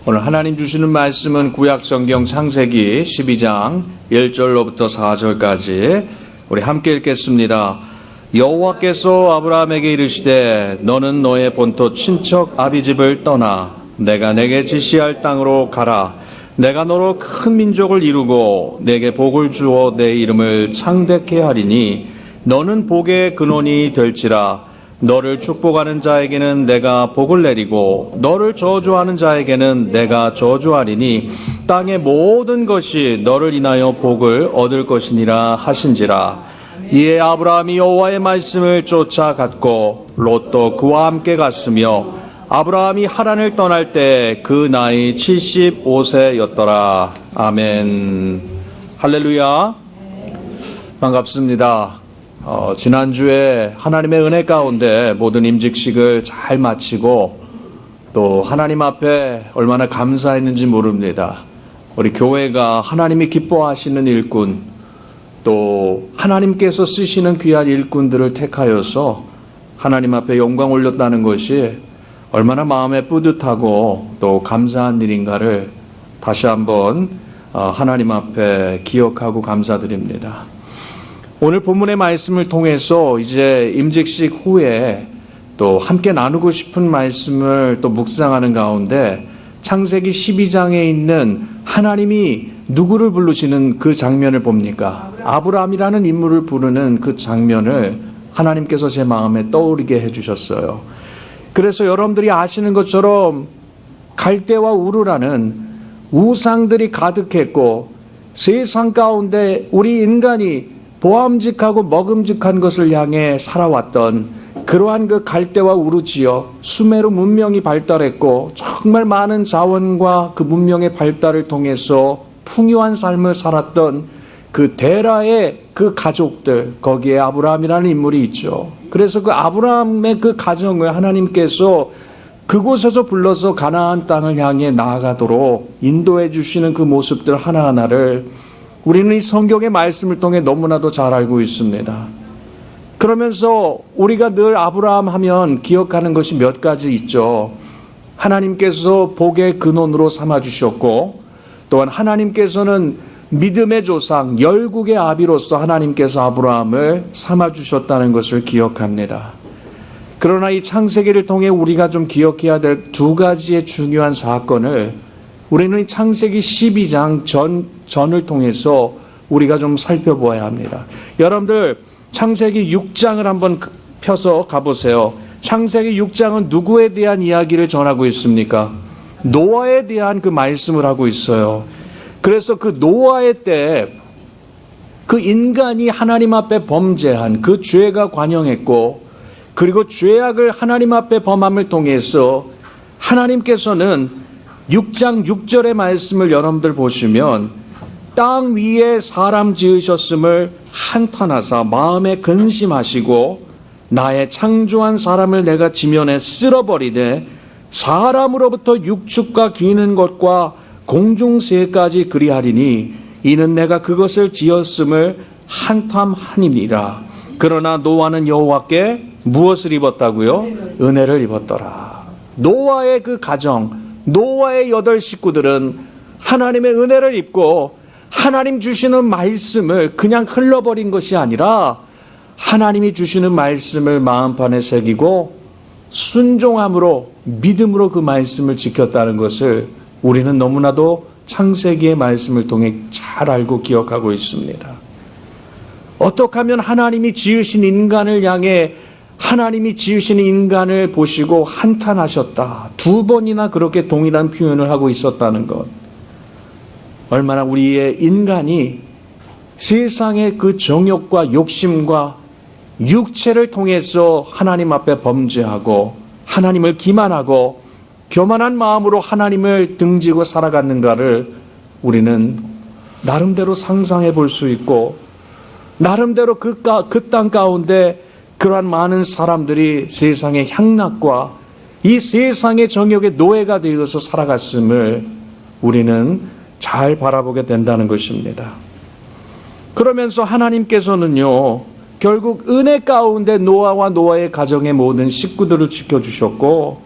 오늘 하나님 주시는 말씀은 구약성경 창세기 12장 1절로부터 4절까지 우리 함께 읽겠습니다. 여호와께서 아브라함에게 이르시되 너는 너의 본토 친척 아비집을 떠나 내가 내게 지시할 땅으로 가라. 내가 너로 큰 민족을 이루고 내게 복을 주어 내 이름을 창대케 하리니 너는 복의 근원이 될지라. 너를 축복하는 자에게는 내가 복을 내리고 너를 저주하는 자에게는 내가 저주하리니 땅의 모든 것이 너를 인하여 복을 얻을 것이니라 하신지라. 이에 아브라함이 여호와의 말씀을 쫓아갔고 롯도 그와 함께 갔으며 아브라함이 하란을 떠날 때 그 나이 75세였더라. 아멘. 할렐루야. 반갑습니다. 지난주에 하나님의 은혜 가운데 모든 임직식을 잘 마치고 또 하나님 앞에 얼마나 감사했는지 모릅니다. 우리 교회가 하나님이 기뻐하시는 일꾼, 또 하나님께서 쓰시는 귀한 일꾼들을 택하여서 하나님 앞에 영광 올렸다는 것이 얼마나 마음에 뿌듯하고 또 감사한 일인가를 다시 한번 하나님 앞에 기억하고 감사드립니다. 오늘 본문의 말씀을 통해서 이제 임직식 후에 또 함께 나누고 싶은 말씀을 또 묵상하는 가운데 창세기 12장에 있는 하나님이 누구를 부르시는 그 장면을 봅니까? 아브라함이라는 인물을 부르는 그 장면을 하나님께서 제 마음에 떠오르게 해주셨어요. 그래서 여러분들이 아시는 것처럼 갈대와 우르라는 우상들이 가득했고 세상 가운데 우리 인간이 보암직하고 먹음직한 것을 향해 살아왔던 그러한 그 갈대와 우르 지역, 수메르 문명이 발달했고 정말 많은 자원과 그 문명의 발달을 통해서 풍요한 삶을 살았던 그 데라의 그 가족들, 거기에 아브라함이라는 인물이 있죠. 그래서 그 아브라함의 그 가정을 하나님께서 그곳에서 불러서 가나안 땅을 향해 나아가도록 인도해 주시는 그 모습들 하나하나를 우리는 이 성경의 말씀을 통해 너무나도 잘 알고 있습니다. 그러면서 우리가 늘 아브라함 하면 기억하는 것이 몇 가지 있죠. 하나님께서 복의 근원으로 삼아주셨고 또한 하나님께서는 믿음의 조상, 열국의 아비로서 하나님께서 아브라함을 삼아주셨다는 것을 기억합니다. 그러나 이 창세기를 통해 우리가 좀 기억해야 될 두 가지의 중요한 사건을 우리는 창세기 12장 전을 통해서 우리가 좀 살펴보아야 합니다. 여러분들 창세기 6장을 한번 펴서 가보세요. 창세기 6장은 누구에 대한 이야기를 전하고 있습니까? 노아에 대한 그 말씀을 하고 있어요. 그래서 그 노아의 때 그 인간이 하나님 앞에 범죄한 그 죄가 관영했고 그리고 죄악을 하나님 앞에 범함을 통해서 하나님께서는 6장 6절의 말씀을 여러분들 보시면 땅 위에 사람 지으셨음을 한탄하사 마음에 근심하시고 나의 창조한 사람을 내가 지면에 쓸어버리되 사람으로부터 육축과 기는 것과 공중새까지 그리하리니 이는 내가 그것을 지었음을 한탄하니라. 그러나 노아는 여호와께 무엇을 입었다고요? 은혜를 입었더라. 노아의 그 가정, 노아의 8 식구들은 하나님의 은혜를 입고 하나님 주시는 말씀을 그냥 흘러버린 것이 아니라 하나님이 주시는 말씀을 마음판에 새기고 순종함으로 믿음으로 그 말씀을 지켰다는 것을 우리는 너무나도 창세기의 말씀을 통해 잘 알고 기억하고 있습니다. 어떻게 하면 하나님이 지으신 인간을 향해 하나님이 지으신 인간을 보시고 한탄하셨다. 2번이나 그렇게 동일한 표현을 하고 있었다는 것. 얼마나 우리의 인간이 세상의 그 정욕과 욕심과 육체를 통해서 하나님 앞에 범죄하고 하나님을 기만하고 교만한 마음으로 하나님을 등지고 살아갔는가를 우리는 나름대로 상상해 볼 수 있고 나름대로 그 땅 가운데 그러한 많은 사람들이 세상의 향락과 이 세상의 정욕의 노예가 되어서 살아갔음을 우리는 잘 바라보게 된다는 것입니다. 그러면서 하나님께서는요 결국 은혜 가운데 노아와 노아의 가정의 모든 식구들을 지켜주셨고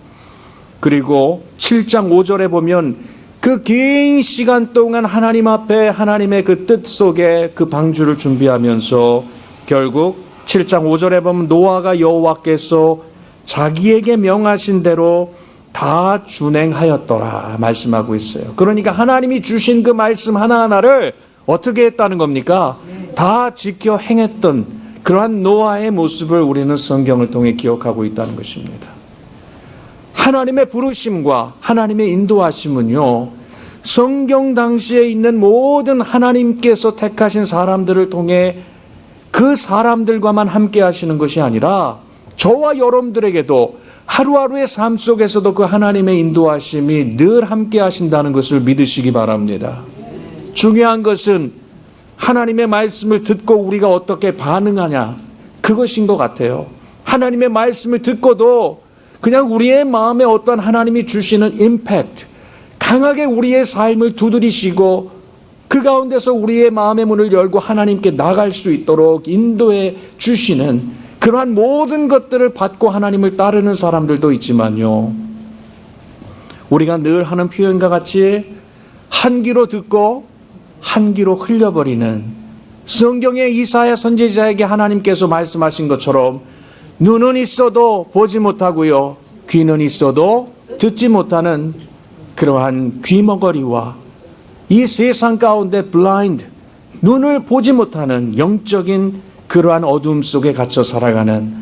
그리고 7장 5절에 보면 그 긴 시간 동안 하나님 앞에 하나님의 그 뜻 속에 그 방주를 준비하면서 결국 7장 5절에 보면 노아가 여호와께서 자기에게 명하신 대로 다 준행하였더라 말씀하고 있어요. 그러니까 하나님이 주신 그 말씀 하나하나를 어떻게 했다는 겁니까? 다 지켜 행했던 그러한 노아의 모습을 우리는 성경을 통해 기억하고 있다는 것입니다. 하나님의 부르심과 하나님의 인도하심은요, 성경 당시에 있는 모든 하나님께서 택하신 사람들을 통해 그 사람들과만 함께 하시는 것이 아니라 저와 여러분들에게도 하루하루의 삶 속에서도 그 하나님의 인도하심이 늘 함께 하신다는 것을 믿으시기 바랍니다. 중요한 것은 하나님의 말씀을 듣고 우리가 어떻게 반응하냐, 그것인 것 같아요. 하나님의 말씀을 듣고도 그냥 우리의 마음에 어떤 하나님이 주시는 임팩트, 강하게 우리의 삶을 두드리시고 그 가운데서 우리의 마음의 문을 열고 하나님께 나갈 수 있도록 인도해 주시는 그러한 모든 것들을 받고 하나님을 따르는 사람들도 있지만요, 우리가 늘 하는 표현과 같이 한 귀로 듣고 한 귀로 흘려버리는, 성경의 이사야 선지자에게 하나님께서 말씀하신 것처럼 눈은 있어도 보지 못하고요, 귀는 있어도 듣지 못하는 그러한 귀머거리와 이 세상 가운데 블라인드, 눈을 보지 못하는 영적인 그러한 어둠 속에 갇혀 살아가는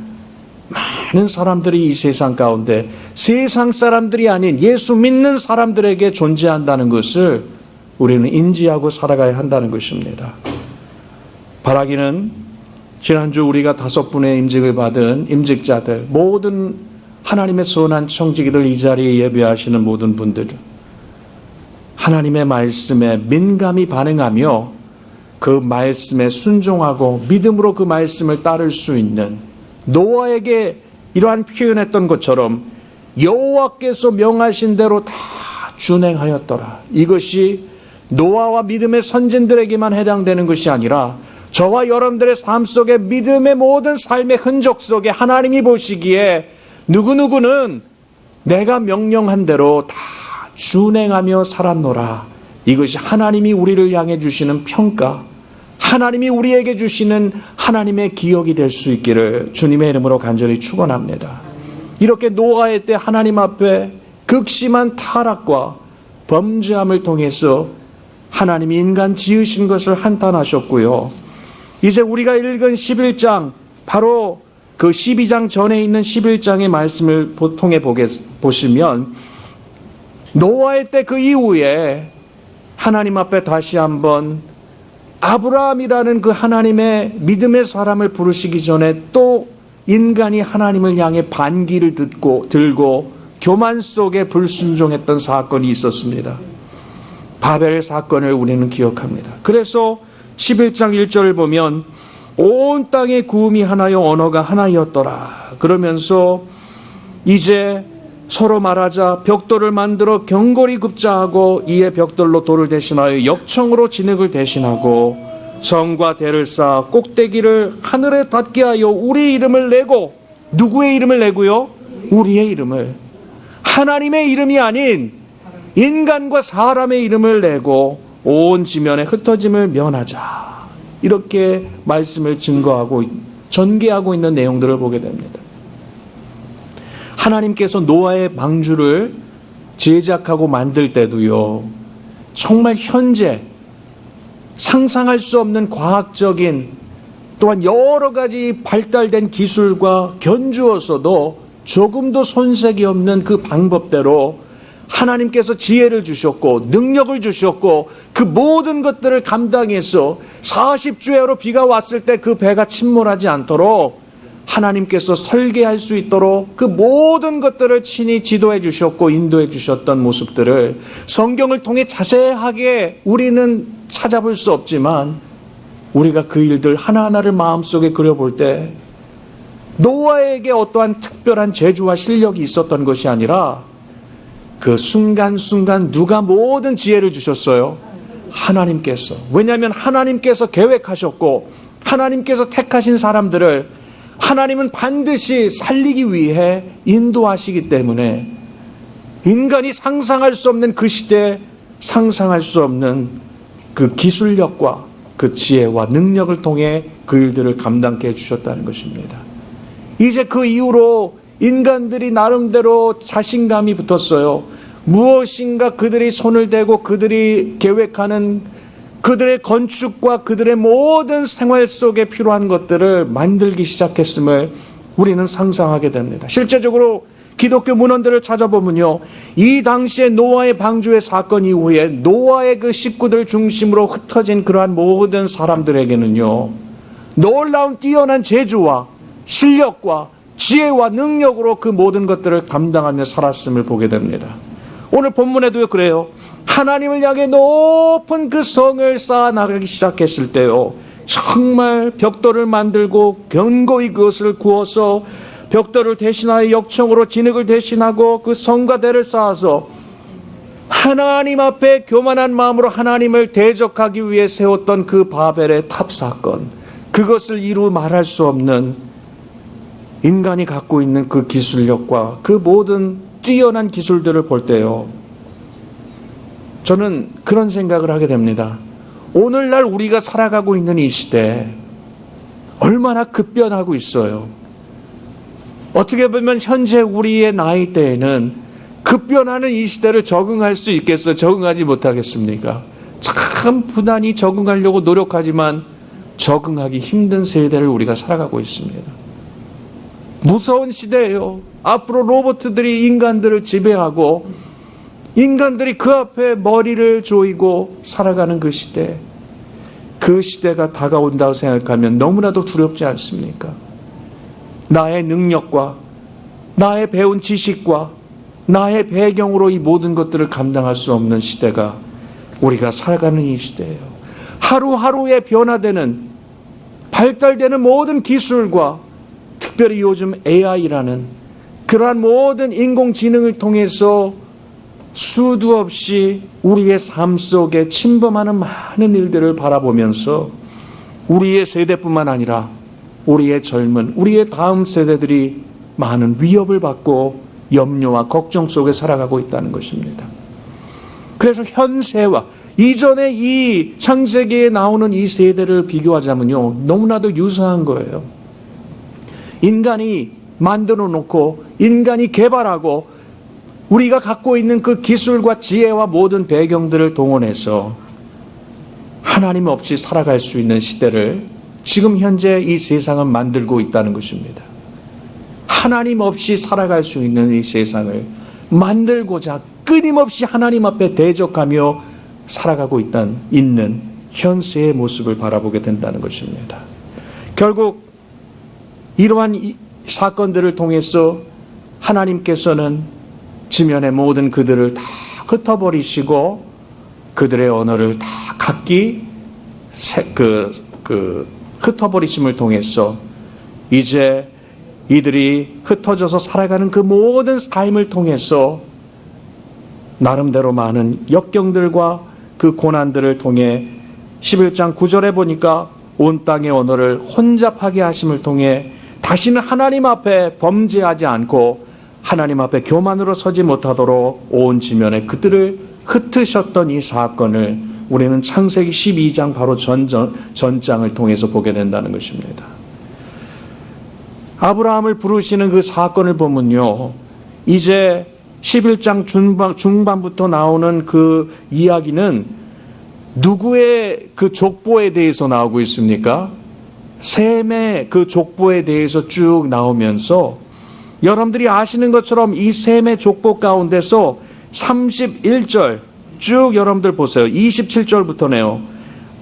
많은 사람들이 이 세상 가운데 세상 사람들이 아닌 예수 믿는 사람들에게 존재한다는 것을 우리는 인지하고 살아가야 한다는 것입니다. 바라기는 지난주 우리가 5분의 임직을 받은 임직자들, 모든 하나님의 선한 청지기들, 이 자리에 예배하시는 모든 분들, 하나님의 말씀에 민감히 반응하며 그 말씀에 순종하고 믿음으로 그 말씀을 따를 수 있는, 노아에게 이러한 표현했던 것처럼 여호와께서 명하신 대로 다 준행하였더라. 이것이 노아와 믿음의 선진들에게만 해당되는 것이 아니라 저와 여러분들의 삶 속에 믿음의 모든 삶의 흔적 속에 하나님이 보시기에 누구누구는 내가 명령한 대로 다 준행하며 살았노라. 이것이 하나님이 우리를 향해 주시는 평가, 하나님이 우리에게 주시는 하나님의 기억이 될 수 있기를 주님의 이름으로 간절히 축원합니다. 이렇게 노아의 때 하나님 앞에 극심한 타락과 범죄함을 통해서 하나님이 인간 지으신 것을 한탄하셨고요, 이제 우리가 읽은 11장, 바로 그 12장 전에 있는 11장의 말씀을 통해 보시면 노아의 때 그 이후에 하나님 앞에 다시 한번 아브라함이라는 그 하나님의 믿음의 사람을 부르시기 전에 또 인간이 하나님을 향해 반기를 들고 교만 속에 불순종했던 사건이 있었습니다. 바벨 사건을 우리는 기억합니다. 그래서 11장 1절을 보면 온 땅의 구음이 하나요 언어가 하나였더라. 그러면서 이제 서로 말하자 벽돌을 만들어 경골이 굽자하고 이에 벽돌로 돌을 대신하여 역청으로 진흙을 대신하고 성과 대를 쌓아 꼭대기를 하늘에 닿게 하여 우리 이름을 내고, 누구의 이름을 내고요? 우리의 이름을, 하나님의 이름이 아닌 인간과 사람의 이름을 내고 온 지면에 흩어짐을 면하자. 이렇게 말씀을 증거하고 전개하고 있는 내용들을 보게 됩니다. 하나님께서 노아의 방주를 제작하고 만들 때도요, 정말 현재 상상할 수 없는 과학적인 또한 여러 가지 발달된 기술과 견주어서도 조금도 손색이 없는 그 방법대로 하나님께서 지혜를 주셨고 능력을 주셨고 그 모든 것들을 감당해서 40주야로 비가 왔을 때 그 배가 침몰하지 않도록 하나님께서 설계할 수 있도록 그 모든 것들을 친히 지도해 주셨고 인도해 주셨던 모습들을 성경을 통해 자세하게 우리는 찾아볼 수 없지만, 우리가 그 일들 하나하나를 마음속에 그려볼 때 노아에게 어떠한 특별한 재주와 실력이 있었던 것이 아니라 그 순간순간 누가 모든 지혜를 주셨어요? 하나님께서. 왜냐하면 하나님께서 계획하셨고 하나님께서 택하신 사람들을 하나님은 반드시 살리기 위해 인도하시기 때문에 인간이 상상할 수 없는 그 시대에 상상할 수 없는 그 기술력과 그 지혜와 능력을 통해 그 일들을 감당케 해주셨다는 것입니다. 이제 그 이후로 인간들이 나름대로 자신감이 붙었어요. 무엇인가 그들이 손을 대고 그들이 계획하는 그들의 건축과 그들의 모든 생활 속에 필요한 것들을 만들기 시작했음을 우리는 상상하게 됩니다. 실제적으로 기독교 문헌들을 찾아보면요, 이 당시에 노아의 방주의 사건 이후에 노아의 그 식구들 중심으로 흩어진 그러한 모든 사람들에게는요, 놀라운 뛰어난 재주와 실력과 지혜와 능력으로 그 모든 것들을 감당하며 살았음을 보게 됩니다. 오늘 본문에도 그래요. 하나님을 향해 높은 그 성을 쌓아 나가기 시작했을 때요, 정말 벽돌을 만들고 견고히 그것을 구워서 벽돌을 대신하여 역청으로 진흙을 대신하고 그 성과대를 쌓아서 하나님 앞에 교만한 마음으로 하나님을 대적하기 위해 세웠던 그 바벨의 탑 사건, 그것을 이루 말할 수 없는 인간이 갖고 있는 그 기술력과 그 모든 뛰어난 기술들을 볼 때요, 저는 그런 생각을 하게 됩니다. 오늘날 우리가 살아가고 있는 이 시대 얼마나 급변하고 있어요. 어떻게 보면 현재 우리의 나이대에는 급변하는 이 시대를 적응할 수 있겠어? 적응하지 못하겠습니까? 참 부단히 적응하려고 노력하지만 적응하기 힘든 세대를 우리가 살아가고 있습니다. 무서운 시대예요. 앞으로 로봇들이 인간들을 지배하고 인간들이 그 앞에 머리를 조이고 살아가는 그 시대, 그 시대가 다가온다고 생각하면 너무나도 두렵지 않습니까? 나의 능력과 나의 배운 지식과 나의 배경으로 이 모든 것들을 감당할 수 없는 시대가 우리가 살아가는 이 시대예요. 하루하루에 변화되는, 발달되는 모든 기술과 특별히 요즘 AI라는 그러한 모든 인공지능을 통해서 수도 없이 우리의 삶 속에 침범하는 많은 일들을 바라보면서 우리의 세대뿐만 아니라 우리의 젊은, 우리의 다음 세대들이 많은 위협을 받고 염려와 걱정 속에 살아가고 있다는 것입니다. 그래서 현세와 이전에 이 창세기에 나오는 이 세대를 비교하자면요, 너무나도 유사한 거예요. 인간이 만들어 놓고 인간이 개발하고 우리가 갖고 있는 그 기술과 지혜와 모든 배경들을 동원해서 하나님 없이 살아갈 수 있는 시대를 지금 현재 이 세상은 만들고 있다는 것입니다. 하나님 없이 살아갈 수 있는 이 세상을 만들고자 끊임없이 하나님 앞에 대적하며 살아가고 있는 현세의 모습을 바라보게 된다는 것입니다. 결국 이러한 이 사건들을 통해서 하나님께서는 지면의 모든 그들을 다 흩어버리시고 그들의 언어를 다 각기 흩어버리심을 통해서 이제 이들이 흩어져서 살아가는 그 모든 삶을 통해서 나름대로 많은 역경들과 그 고난들을 통해 11장 9절에 보니까 온 땅의 언어를 혼잡하게 하심을 통해 다시는 하나님 앞에 범죄하지 않고 하나님 앞에 교만으로 서지 못하도록 온 지면에 그들을 흩으셨던 이 사건을 우리는 창세기 12장 바로 전장을 통해서 보게 된다는 것입니다. 아브라함을 부르시는 그 사건을 보면요, 이제 11장 중반부터 나오는 그 이야기는 누구의 그 족보에 대해서 나오고 있습니까? 셈의 그 족보에 대해서 쭉 나오면서 여러분들이 아시는 것처럼 이 셈의 족보 가운데서 31절 쭉 여러분들 보세요. 27절부터네요.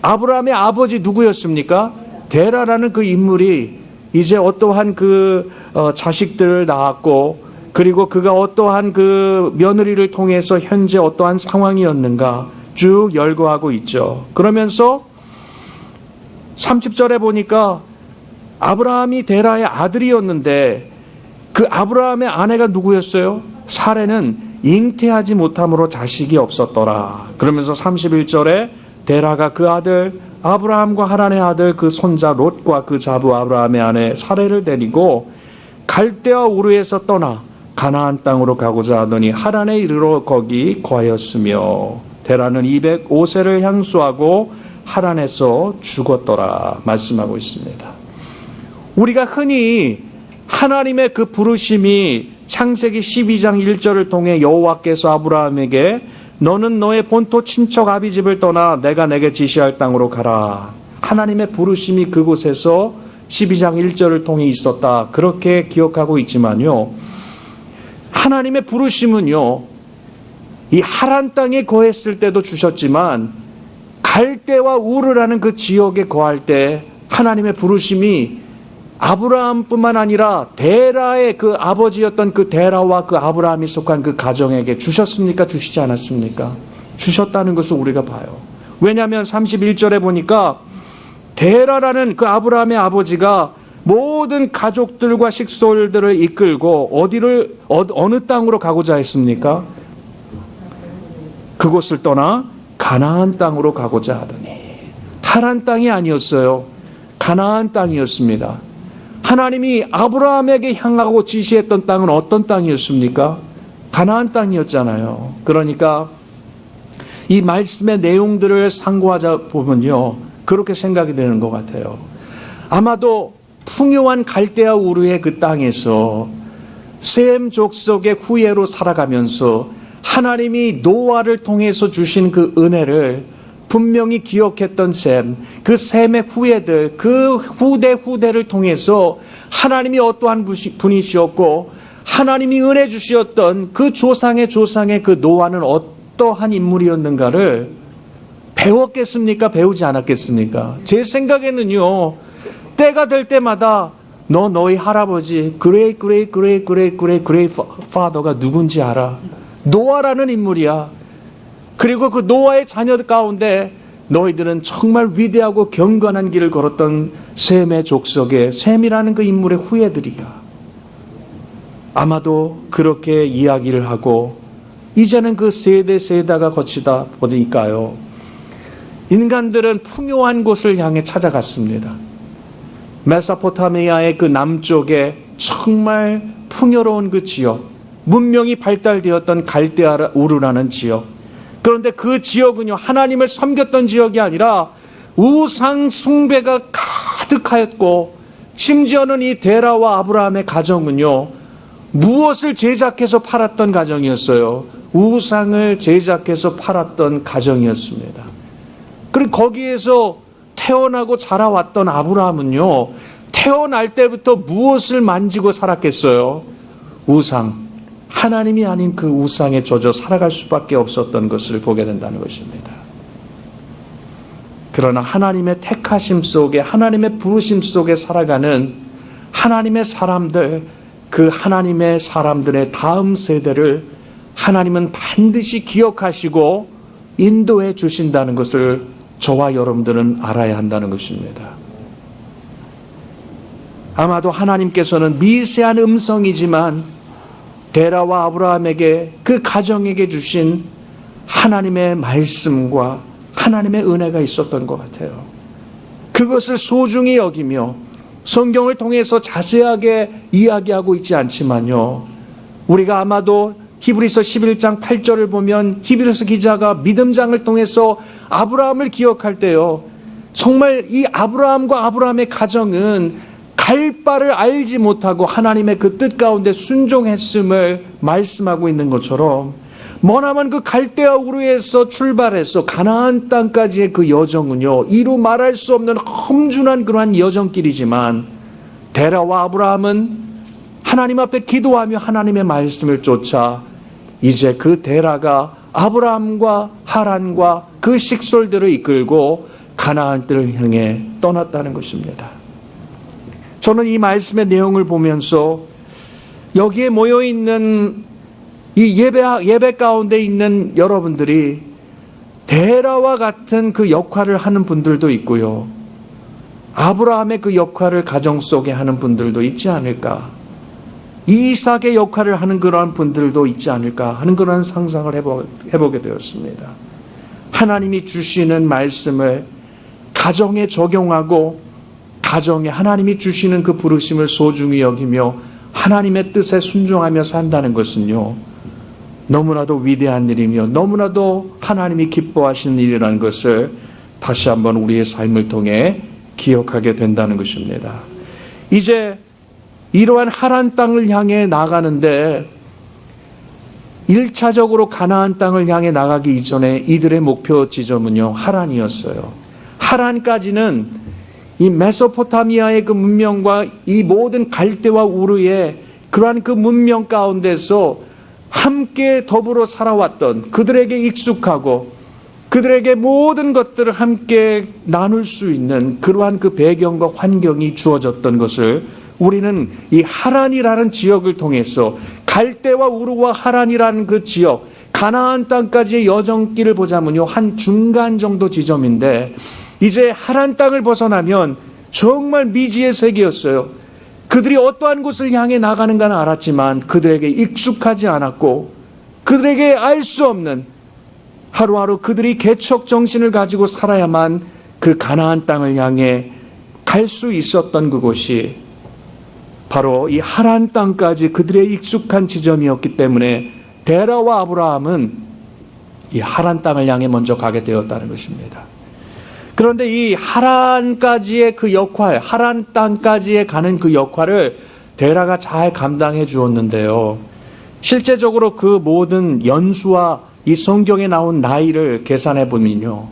아브라함의 아버지 누구였습니까? 데라라는 그 인물이 이제 어떠한 그 자식들을 낳았고, 그리고 그가 어떠한 그 며느리를 통해서 현재 어떠한 상황이었는가 쭉 열거하고 있죠. 그러면서 30절에 보니까 아브라함이 데라의 아들이었는데 그 아브라함의 아내가 누구였어요? 사레는 잉태하지 못함으로 자식이 없었더라. 그러면서 31절에 데라가 그 아들 아브라함과 하란의 아들 그 손자 롯과 그 자부 아브라함의 아내 사레를 데리고 갈대아 우르에서 떠나 가나안 땅으로 가고자 하더니 하란에 이르러 거기 거하였으며 데라는 205세를 향수하고 하란에서 죽었더라 말씀하고 있습니다. 우리가 흔히 하나님의 그 부르심이 창세기 12장 1절을 통해 여호와께서 아브라함에게 너는 너의 본토 친척 아비집을 떠나 내가 내게 지시할 땅으로 가라. 하나님의 부르심이 그곳에서 12장 1절을 통해 있었다. 그렇게 기억하고 있지만요. 하나님의 부르심은요. 이 하란 땅에 거했을 때도 주셨지만 갈대와 우르라는 그 지역에 거할 때 하나님의 부르심이 아브라함뿐만 아니라 데라의 그 아버지였던 그 데라와 그 아브라함이 속한 그 가정에게 주셨습니까? 주시지 않았습니까? 주셨다는 것을 우리가 봐요. 왜냐하면 31절에 보니까 데라라는 그 아브라함의 아버지가 모든 가족들과 식솔들을 이끌고 어느 땅으로 가고자 했습니까? 그곳을 떠나 가나안 땅으로 가고자 하더니 하란 땅이 아니었어요. 가나안 땅이었습니다. 하나님이 아브라함에게 향하고 지시했던 땅은 어떤 땅이었습니까? 가나안 땅이었잖아요. 그러니까 이 말씀의 내용들을 상고하자 보면요. 그렇게 생각이 되는 것 같아요. 아마도 풍요한 갈대아 우르의 그 땅에서 셈 족속의 후예로 살아가면서 하나님이 노아를 통해서 주신 그 은혜를 분명히 기억했던 셈, 그 셈의 후예들, 그 후대를 통해서 하나님이 어떠한 분이시었고 하나님이 은혜 주시었던 그 조상의 그 노아는 어떠한 인물이었는가를 배웠겠습니까? 배우지 않았겠습니까? 제 생각에는요. 때가 될 때마다 너희 할아버지 그레이 파더가 누군지 알아? 노아라는 인물이야. 그리고 그 노아의 자녀 가운데 너희들은 정말 위대하고 경건한 길을 걸었던 셈의 족속의 셈이라는 그 인물의 후예들이야. 아마도 그렇게 이야기를 하고 이제는 그 세대가 거치다 보니까요. 인간들은 풍요한 곳을 향해 찾아갔습니다. 메소포타미아의 그 남쪽에 정말 풍요로운 그 지역, 문명이 발달되었던 갈대아 우르라는 지역. 그런데 그 지역은요, 하나님을 섬겼던 지역이 아니라 우상 숭배가 가득하였고, 심지어는 이 데라와 아브라함의 가정은요, 무엇을 제작해서 팔았던 가정이었어요. 우상을 제작해서 팔았던 가정이었습니다. 그리고 거기에서 태어나고 자라왔던 아브라함은요, 태어날 때부터 무엇을 만지고 살았겠어요? 우상. 하나님이 아닌 그 우상에 젖어 살아갈 수밖에 없었던 것을 보게 된다는 것입니다. 그러나 하나님의 택하심 속에, 하나님의 부르심 속에 살아가는 하나님의 사람들, 그 하나님의 사람들의 다음 세대를 하나님은 반드시 기억하시고 인도해 주신다는 것을 저와 여러분들은 알아야 한다는 것입니다. 아마도 하나님께서는 미세한 음성이지만 데라와 아브라함에게 그 가정에게 주신 하나님의 말씀과 하나님의 은혜가 있었던 것 같아요. 그것을 소중히 여기며 성경을 통해서 자세하게 이야기하고 있지 않지만요. 우리가 아마도 히브리서 11장 8절을 보면 히브리서 기자가 믿음장을 통해서 아브라함을 기억할 때요. 정말 이 아브라함과 아브라함의 가정은 갈 바를 알지 못하고 하나님의 그 뜻 가운데 순종했음을 말씀하고 있는 것처럼 머나먼 그 갈대아 우르에서 출발해서 가나안 땅까지의 그 여정은요, 이루 말할 수 없는 험준한 그러한 여정길이지만 데라와 아브라함은 하나님 앞에 기도하며 하나님의 말씀을 쫓아 이제 그 데라가 아브라함과 하란과 그 식솔들을 이끌고 가나안 땅을 향해 떠났다는 것입니다. 저는 이 말씀의 내용을 보면서 여기에 모여있는 이 예배 가운데 있는 여러분들이 데라와 같은 그 역할을 하는 분들도 있고요. 아브라함의 그 역할을 가정 속에 하는 분들도 있지 않을까. 이삭의 역할을 하는 그러한 분들도 있지 않을까 하는 그러한 상상을 해보게 되었습니다. 하나님이 주시는 말씀을 가정에 적용하고 가정에 하나님이 주시는 그 부르심을 소중히 여기며 하나님의 뜻에 순종하며 산다는 것은요, 너무나도 위대한 일이며 너무나도 하나님이 기뻐하시는 일이라는 것을 다시 한번 우리의 삶을 통해 기억하게 된다는 것입니다. 이제 이러한 하란 땅을 향해 나가는데 1차적으로 가나안 땅을 향해 나가기 이전에 이들의 목표 지점은요, 하란이었어요. 하란까지는 이 메소포타미아의 그 문명과 이 모든 갈대와 우르의 그러한 그 문명 가운데서 함께 더불어 살아왔던, 그들에게 익숙하고 그들에게 모든 것들을 함께 나눌 수 있는 그러한 그 배경과 환경이 주어졌던 것을 우리는 이 하란이라는 지역을 통해서, 갈대와 우르와 하란이라는 그 지역, 가나안 땅까지의 여정길을 보자면요, 한 중간 정도 지점인데, 이제 하란 땅을 벗어나면 정말 미지의 세계였어요. 그들이 어떠한 곳을 향해 나가는가는 알았지만 그들에게 익숙하지 않았고, 그들에게 알 수 없는, 하루하루 그들이 개척 정신을 가지고 살아야만 그 가나안 땅을 향해 갈 수 있었던 그곳이 바로 이 하란 땅까지 그들의 익숙한 지점이었기 때문에 데라와 아브라함은 이 하란 땅을 향해 먼저 가게 되었다는 것입니다. 그런데 이 하란까지의 그 역할, 하란 땅까지에 가는 그 역할을 데라가 잘 감당해 주었는데요, 실제적으로 그 모든 연수와 이 성경에 나온 나이를 계산해 보면요,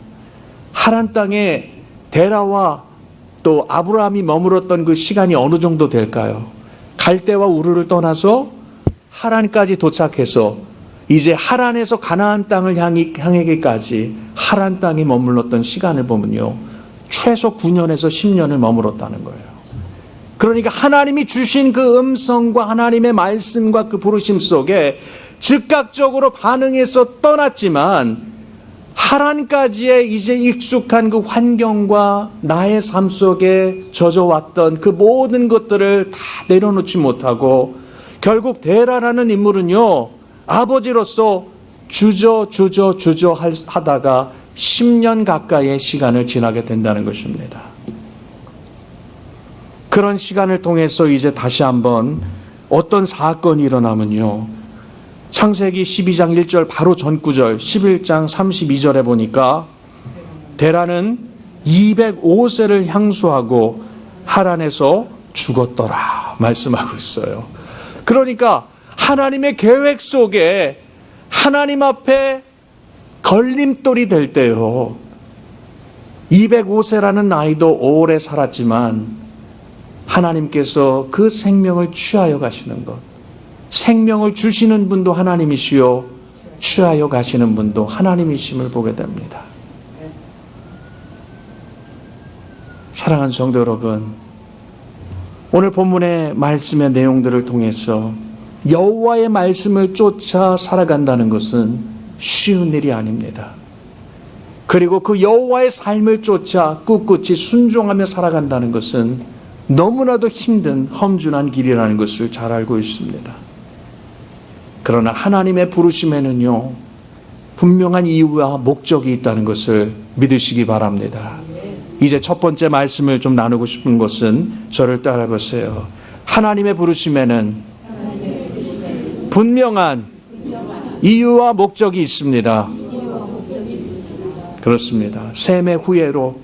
하란 땅에 데라와 또 아브라함이 머물었던 그 시간이 어느 정도 될까요? 갈대와 우르를 떠나서 하란까지 도착해서 이제 하란에서 가나안 땅을 향하기까지 하란 땅에 머물렀던 시간을 보면요, 최소 9년에서 10년을 머물렀다는 거예요. 그러니까 하나님이 주신 그 음성과 하나님의 말씀과 그 부르심 속에 즉각적으로 반응해서 떠났지만, 하란까지의 이제 익숙한 그 환경과 나의 삶 속에 젖어왔던 그 모든 것들을 다 내려놓지 못하고 결국 데라라는 인물은요, 아버지로서 주저 하다가 10년 가까이의 시간을 지나게 된다는 것입니다. 그런 시간을 통해서 이제 다시 한번 어떤 사건이 일어나면요, 창세기 12장 1절 바로 전 구절 11장 32절에 보니까 데라는 205세를 향수하고 하란에서 죽었더라 말씀하고 있어요. 그러니까 하나님의 계획 속에 하나님 앞에 걸림돌이 될 때요, 205세라는 나이도 오래 살았지만 하나님께서 그 생명을 취하여 가시는 것, 생명을 주시는 분도 하나님이시요 취하여 가시는 분도 하나님이심을 보게 됩니다. 사랑하는 성도 여러분, 오늘 본문의 말씀의 내용들을 통해서 여호와의 말씀을 쫓아 살아간다는 것은 쉬운 일이 아닙니다. 그리고 그 여호와의 삶을 쫓아 꿋꿋이 순종하며 살아간다는 것은 너무나도 힘든 험준한 길이라는 것을 잘 알고 있습니다. 그러나 하나님의 부르심에는요, 분명한 이유와 목적이 있다는 것을 믿으시기 바랍니다. 이제 첫 번째 말씀을 좀 나누고 싶은 것은 저를 따라보세요. 하나님의 부르심에는 분명한 이유와 목적이 있습니다. 그렇습니다. 셈의 후예로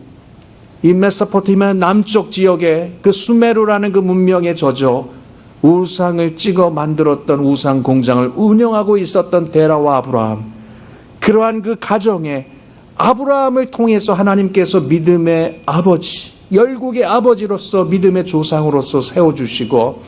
이 메소포타미아 남쪽 지역에 그 수메르라는 그 문명에 젖어 우상을 찍어 만들었던 우상 공장을 운영하고 있었던 데라와 아브라함, 그러한 그 가정에 아브라함을 통해서 하나님께서 믿음의 아버지, 열국의 아버지로서 믿음의 조상으로서 세워주시고,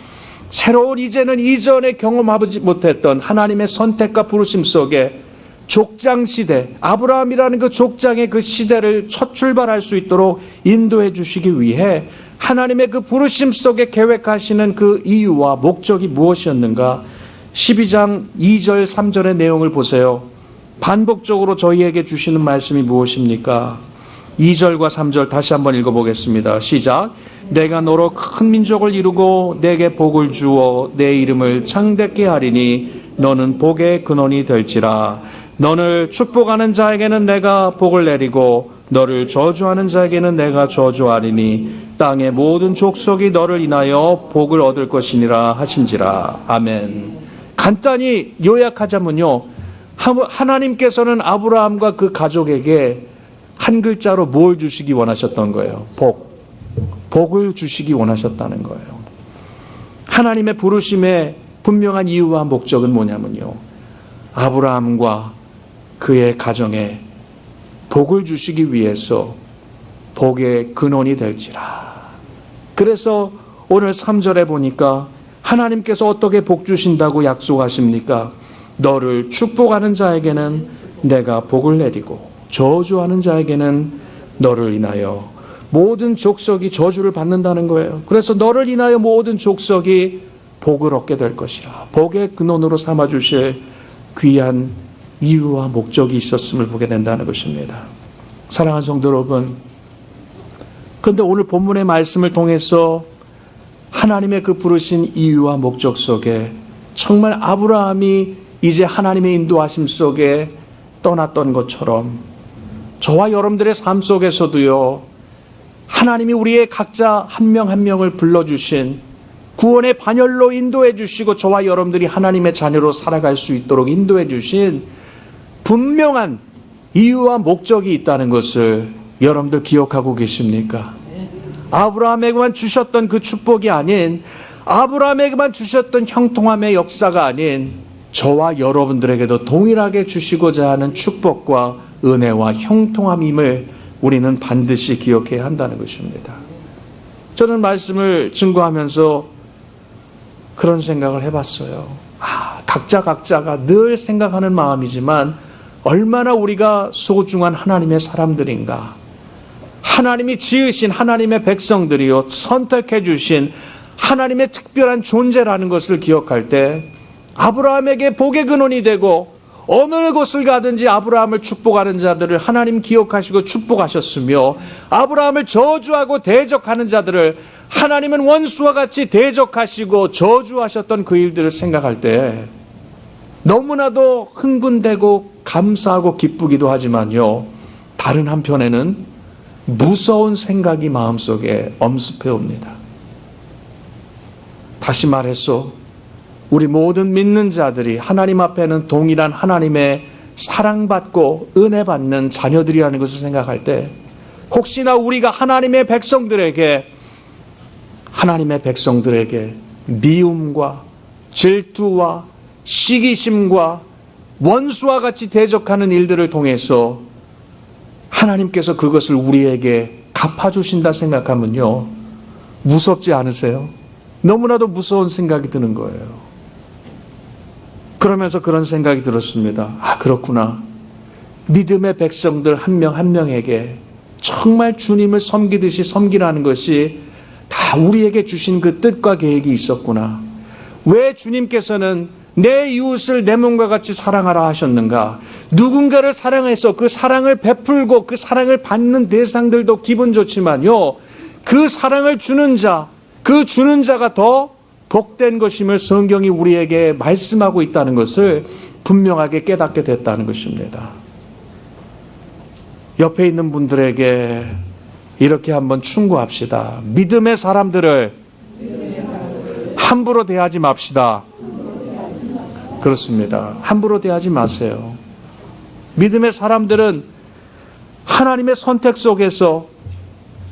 새로운 이제는 이전에 경험하지 못했던 하나님의 선택과 부르심 속에 족장 시대, 아브라함이라는 그 족장의 그 시대를 첫 출발할 수 있도록 인도해 주시기 위해 하나님의 그 부르심 속에 계획하시는 그 이유와 목적이 무엇이었는가? 12장 2절 3절의 내용을 보세요. 반복적으로 저희에게 주시는 말씀이 무엇입니까? 2절과 3절 다시 한번 읽어보겠습니다. 시작. 내가 너로 큰 민족을 이루고 내게 복을 주어 내 이름을 창대케 하리니 너는 복의 근원이 될지라. 너를 축복하는 자에게는 내가 복을 내리고 너를 저주하는 자에게는 내가 저주하리니 땅의 모든 족속이 너를 인하여 복을 얻을 것이니라 하신지라. 아멘. 간단히 요약하자면요, 하나님께서는 아브라함과 그 가족에게 한 글자로 뭘 주시기 원하셨던 거예요? 복을 주시기 원하셨다는 거예요. 하나님의 부르심의 분명한 이유와 목적은 뭐냐면요, 아브라함과 그의 가정에 복을 주시기 위해서 복의 근원이 될지라. 그래서 오늘 3절에 보니까 하나님께서 어떻게 복 주신다고 약속하십니까? 너를 축복하는 자에게는 내가 복을 내리고 저주하는 자에게는 너를 인하여 모든 족속이 저주를 받는다는 거예요. 그래서 너를 인하여 모든 족속이 복을 얻게 될 것이라. 복의 근원으로 삼아주실 귀한 이유와 목적이 있었음을 보게 된다는 것입니다. 사랑하는 성도 여러분, 그런데 오늘 본문의 말씀을 통해서 하나님의 그 부르신 이유와 목적 속에 정말 아브라함이 이제 하나님의 인도하심 속에 떠났던 것처럼 저와 여러분들의 삶 속에서도요, 하나님이 우리의 각자 한 명 한 명을 불러주신 구원의 반열로 인도해 주시고 저와 여러분들이 하나님의 자녀로 살아갈 수 있도록 인도해 주신 분명한 이유와 목적이 있다는 것을 여러분들 기억하고 계십니까? 아브라함에게만 주셨던 그 축복이 아닌, 아브라함에게만 주셨던 형통함의 역사가 아닌 저와 여러분들에게도 동일하게 주시고자 하는 축복과 은혜와 형통함임을 우리는 반드시 기억해야 한다는 것입니다. 저는 말씀을 증거하면서 그런 생각을 해봤어요. 각자가 늘 생각하는 마음이지만 얼마나 우리가 소중한 하나님의 사람들인가. 하나님이 지으신 하나님의 백성들이요, 선택해 주신 하나님의 특별한 존재라는 것을 기억할 때 아브라함에게 복의 근원이 되고 어느 곳을 가든지 아브라함을 축복하는 자들을 하나님 기억하시고 축복하셨으며, 아브라함을 저주하고 대적하는 자들을 하나님은 원수와 같이 대적하시고 저주하셨던 그 일들을 생각할 때 너무나도 흥분되고 감사하고 기쁘기도 하지만요, 다른 한편에는 무서운 생각이 마음속에 엄습해 옵니다. 다시 말해서 우리 모든 믿는 자들이 하나님 앞에는 동일한 하나님의 사랑받고 은혜받는 자녀들이라는 것을 생각할 때 혹시나 우리가 하나님의 백성들에게 미움과 질투와 시기심과 원수와 같이 대적하는 일들을 통해서 하나님께서 그것을 우리에게 갚아주신다 생각하면요, 무섭지 않으세요? 너무나도 무서운 생각이 드는 거예요. 그러면서 그런 생각이 들었습니다. 그렇구나. 믿음의 백성들 한 명 한 명에게 정말 주님을 섬기듯이 섬기라는 것이 다 우리에게 주신 그 뜻과 계획이 있었구나. 왜 주님께서는 내 이웃을 내 몸과 같이 사랑하라 하셨는가? 누군가를 사랑해서 그 사랑을 베풀고 그 사랑을 받는 대상들도 기분 좋지만요, 그 사랑을 주는 자, 그 주는 자가 더 복된 것임을 성경이 우리에게 말씀하고 있다는 것을 분명하게 깨닫게 됐다는 것입니다. 옆에 있는 분들에게 이렇게 한번 충고합시다. 믿음의 사람들을 함부로 대하지 맙시다. 그렇습니다. 함부로 대하지 마세요. 믿음의 사람들은 하나님의 선택 속에서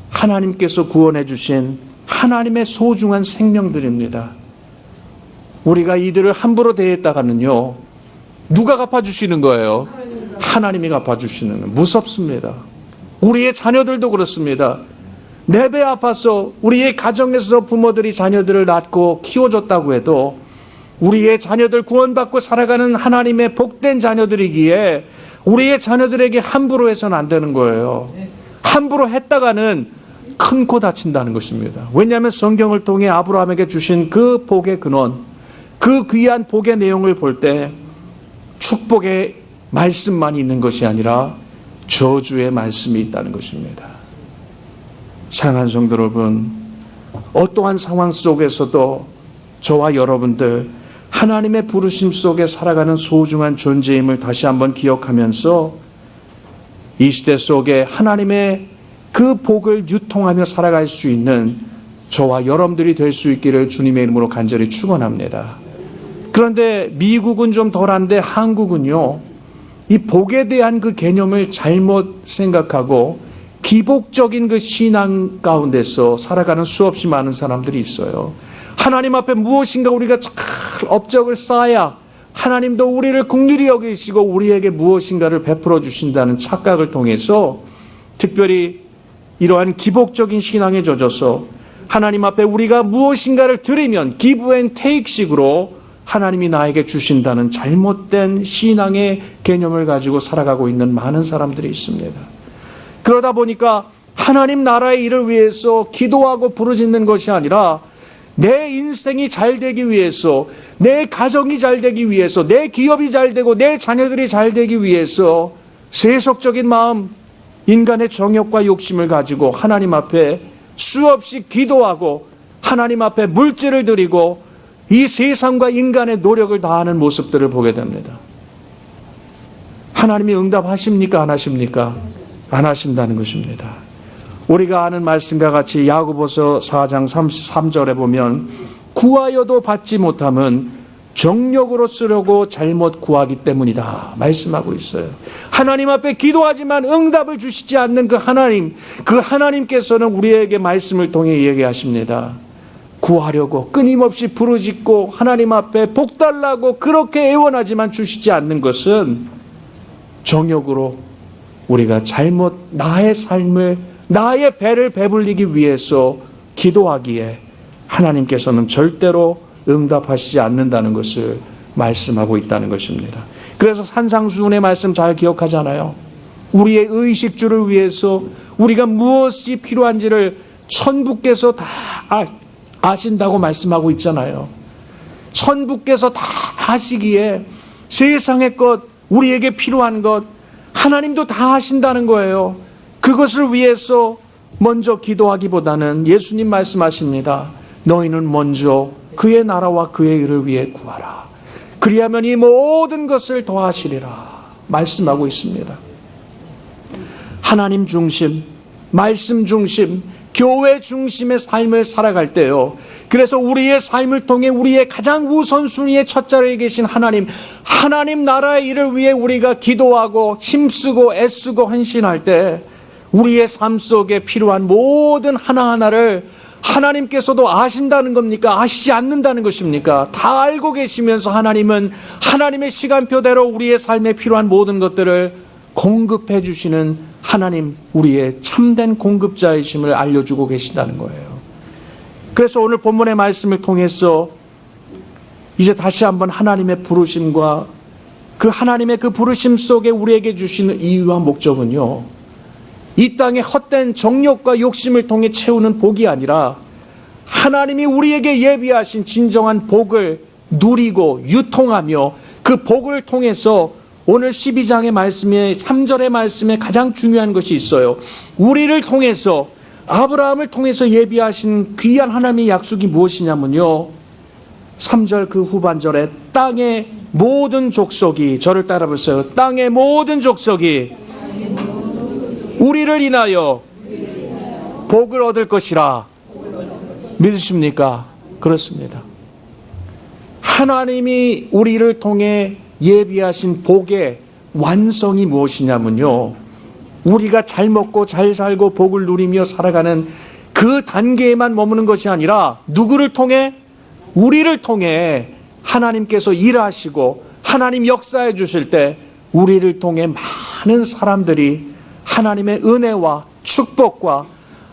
하나님께서 구원해 주신 하나님의 소중한 생명들입니다. 우리가 이들을 함부로 대했다가는요, 누가 갚아주시는 거예요? 하나님이 갚아주시는 거예요. 무섭습니다. 우리의 자녀들도 그렇습니다. 내 배 아파서 우리의 가정에서 부모들이 자녀들을 낳고 키워줬다고 해도 우리의 자녀들 구원받고 살아가는 하나님의 복된 자녀들이기에 우리의 자녀들에게 함부로 해서는 안 되는 거예요. 함부로 했다가는 큰 코 다친다는 것입니다. 왜냐하면 성경을 통해 아브라함에게 주신 그 복의 근원, 그 귀한 복의 내용을 볼 때 축복의 말씀만 있는 것이 아니라 저주의 말씀이 있다는 것입니다. 사랑하는 성도 여러분, 어떠한 상황 속에서도 저와 여러분들 하나님의 부르심 속에 살아가는 소중한 존재임을 다시 한번 기억하면서 이 시대 속에 하나님의 그 복을 유통하며 살아갈 수 있는 저와 여러분들이 될 수 있기를 주님의 이름으로 간절히 축원합니다. 그런데 미국은 좀 덜한데 한국은요, 이 복에 대한 그 개념을 잘못 생각하고 기복적인 그 신앙 가운데서 살아가는 수없이 많은 사람들이 있어요. 하나님 앞에 무엇인가 우리가 잘 업적을 쌓아야 하나님도 우리를 긍휼히 여기시고 우리에게 무엇인가를 베풀어 주신다는 착각을 통해서 특별히 이러한 기복적인 신앙에 젖어서 하나님 앞에 우리가 무엇인가를 드리면 기브 앤 테이크식으로 하나님이 나에게 주신다는 잘못된 신앙의 개념을 가지고 살아가고 있는 많은 사람들이 있습니다. 그러다 보니까 하나님 나라의 일을 위해서 기도하고 부르짖는 것이 아니라 내 인생이 잘 되기 위해서, 내 가정이 잘 되기 위해서, 내 기업이 잘 되고 내 자녀들이 잘 되기 위해서 세속적인 마음, 인간의 정욕과 욕심을 가지고 하나님 앞에 수없이 기도하고 하나님 앞에 물질을 드리고 이 세상과 인간의 노력을 다하는 모습들을 보게 됩니다. 하나님이 응답하십니까? 안 하십니까? 안 하신다는 것입니다. 우리가 아는 말씀과 같이 야고보서 4장 33절에 보면 구하여도 받지 못함은 정욕으로 쓰려고 잘못 구하기 때문이다 말씀하고 있어요. 하나님 앞에 기도하지만 응답을 주시지 않는 그 하나님께서는 우리에게 말씀을 통해 얘기하십니다. 구하려고 끊임없이 부르짖고 하나님 앞에 복 달라고 그렇게 애원하지만 주시지 않는 것은 정욕으로 우리가 잘못 나의 삶을, 나의 배를 배불리기 위해서 기도하기에 하나님께서는 절대로 응답하시지 않는다는 것을 말씀하고 있다는 것입니다. 그래서 산상수훈의 말씀 잘 기억하잖아요. 우리의 의식주를 위해서 우리가 무엇이 필요한지를 천부께서 다 아신다고 말씀하고 있잖아요. 천부께서 다 아시기에 세상의 것, 우리에게 필요한 것 하나님도 다 하신다는 거예요. 그것을 위해서 먼저 기도하기보다는 예수님 말씀하십니다. 너희는 먼저 그의 나라와 그의 일을 위해 구하라. 그리하면 이 모든 것을 더하시리라 말씀하고 있습니다. 하나님 중심, 말씀 중심, 교회 중심의 삶을 살아갈 때요. 그래서 우리의 삶을 통해 우리의 가장 우선순위의 첫 자리에 계신 하나님 나라의 일을 위해 우리가 기도하고 힘쓰고 애쓰고 헌신할 때 우리의 삶 속에 필요한 모든 하나하나를 하나님께서도 아신다는 겁니까? 아시지 않는다는 것입니까? 다 알고 계시면서 하나님은 하나님의 시간표대로 우리의 삶에 필요한 모든 것들을 공급해 주시는 하나님, 우리의 참된 공급자이심을 알려주고 계신다는 거예요. 그래서 오늘 본문의 말씀을 통해서 이제 다시 한번 하나님의 부르심과 그 하나님의 그 부르심 속에 우리에게 주시는 이유와 목적은요, 이 땅의 헛된 정욕과 욕심을 통해 채우는 복이 아니라 하나님이 우리에게 예비하신 진정한 복을 누리고 유통하며 그 복을 통해서 오늘 12장의 말씀에 3절의 말씀에 가장 중요한 것이 있어요. 우리를 통해서 아브라함을 통해서 예비하신 귀한 하나님의 약속이 무엇이냐면요, 3절 그 후반절에 땅의 모든 족속이, 저를 따라 보세요. 땅의 모든 족속이 우리를 인하여 복을 얻을 것이라. 믿으십니까? 그렇습니다. 하나님이 우리를 통해 예비하신 복의 완성이 무엇이냐면요, 우리가 잘 먹고 잘 살고 복을 누리며 살아가는 그 단계에만 머무는 것이 아니라 누구를 통해? 우리를 통해 하나님께서 일하시고 하나님 역사해 주실 때 우리를 통해 많은 사람들이 하나님의 은혜와 축복과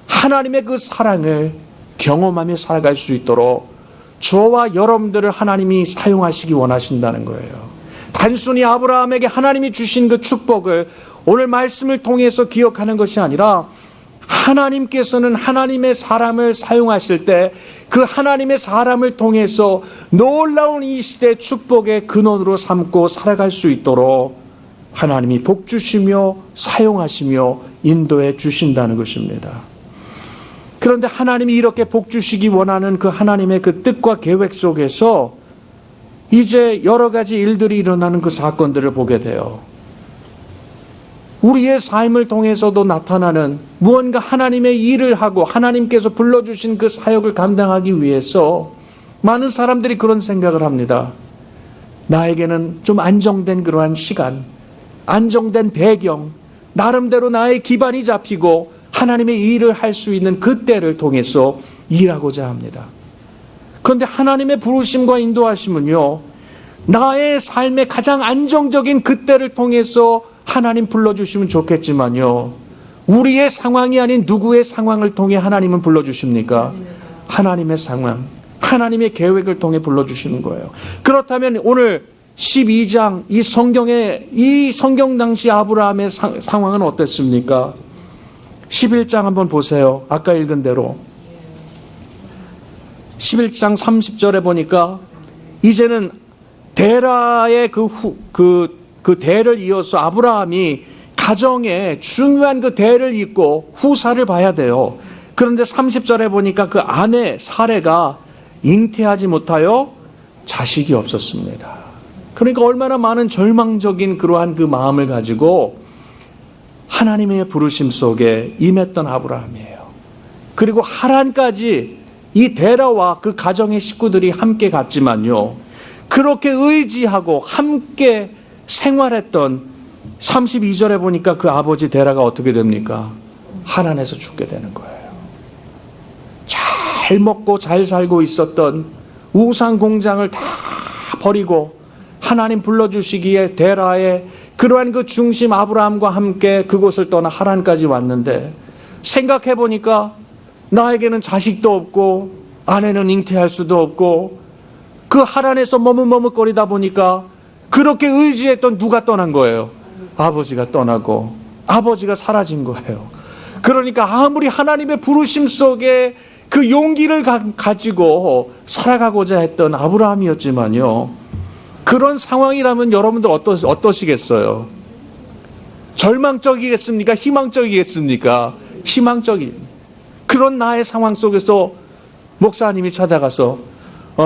하나님의 그 사랑을 경험하며 살아갈 수 있도록 저와 여러분들을 하나님이 사용하시기 원하신다는 거예요. 단순히 아브라함에게 하나님이 주신 그 축복을 오늘 말씀을 통해서 기억하는 것이 아니라 하나님께서는 하나님의 사람을 사용하실 때 그 하나님의 사람을 통해서 놀라운 이 시대 축복의 근원으로 삼고 살아갈 수 있도록 하나님이 복 주시며 사용하시며 인도해 주신다는 것입니다. 그런데 하나님이 이렇게 복 주시기 원하는 그 하나님의 그 뜻과 계획 속에서 이제 여러 가지 일들이 일어나는 그 사건들을 보게 돼요. 우리의 삶을 통해서도 나타나는 무언가 하나님의 일을 하고 하나님께서 불러주신 그 사역을 감당하기 위해서 많은 사람들이 그런 생각을 합니다. 나에게는 좀 안정된 그러한 시간, 안정된 배경, 나름대로 나의 기반이 잡히고 하나님의 일을 할 수 있는 그 때를 통해서 일하고자 합니다. 그런데 하나님의 부르심과 인도하심은요, 나의 삶의 가장 안정적인 그 때를 통해서 하나님 불러주시면 좋겠지만요, 우리의 상황이 아닌 누구의 상황을 통해 하나님은 불러주십니까? 하나님의 상황, 하나님의 계획을 통해 불러주시는 거예요. 그렇다면 오늘 12장 이 성경 당시 아브라함의 상황은 어땠습니까? 11장 한번 보세요. 아까 읽은 대로 11장 30절에 보니까 이제는 데라의 그 대를 이어서 아브라함이 가정에 중요한 그 대를 잇고 후사를 봐야 돼요. 그런데 30절에 보니까 그 아내 사레가 잉태하지 못하여 자식이 없었습니다. 그러니까 얼마나 많은 절망적인 그러한 그 마음을 가지고 하나님의 부르심 속에 임했던 아브라함이에요. 그리고 하란까지 이 데라와 그 가정의 식구들이 함께 갔지만요, 그렇게 의지하고 함께 생활했던 32절에 보니까 그 아버지 데라가 어떻게 됩니까? 하란에서 죽게 되는 거예요. 잘 먹고 잘 살고 있었던 우상 공장을 다 버리고 하나님 불러주시기에 데라의 그러한 그 중심 아브라함과 함께 그곳을 떠나 하란까지 왔는데, 생각해 보니까 나에게는 자식도 없고 아내는 잉태할 수도 없고 그 하란에서 머뭇머뭇거리다 보니까 그렇게 의지했던 누가 떠난 거예요? 아버지가 떠나고 아버지가 사라진 거예요. 그러니까 아무리 하나님의 부르심 속에 그 용기를 가지고 살아가고자 했던 아브라함이었지만요, 그런 상황이라면 여러분들 어떠시겠어요? 절망적이겠습니까? 희망적이겠습니까? 희망적인 그런 나의 상황 속에서 목사님이 찾아가서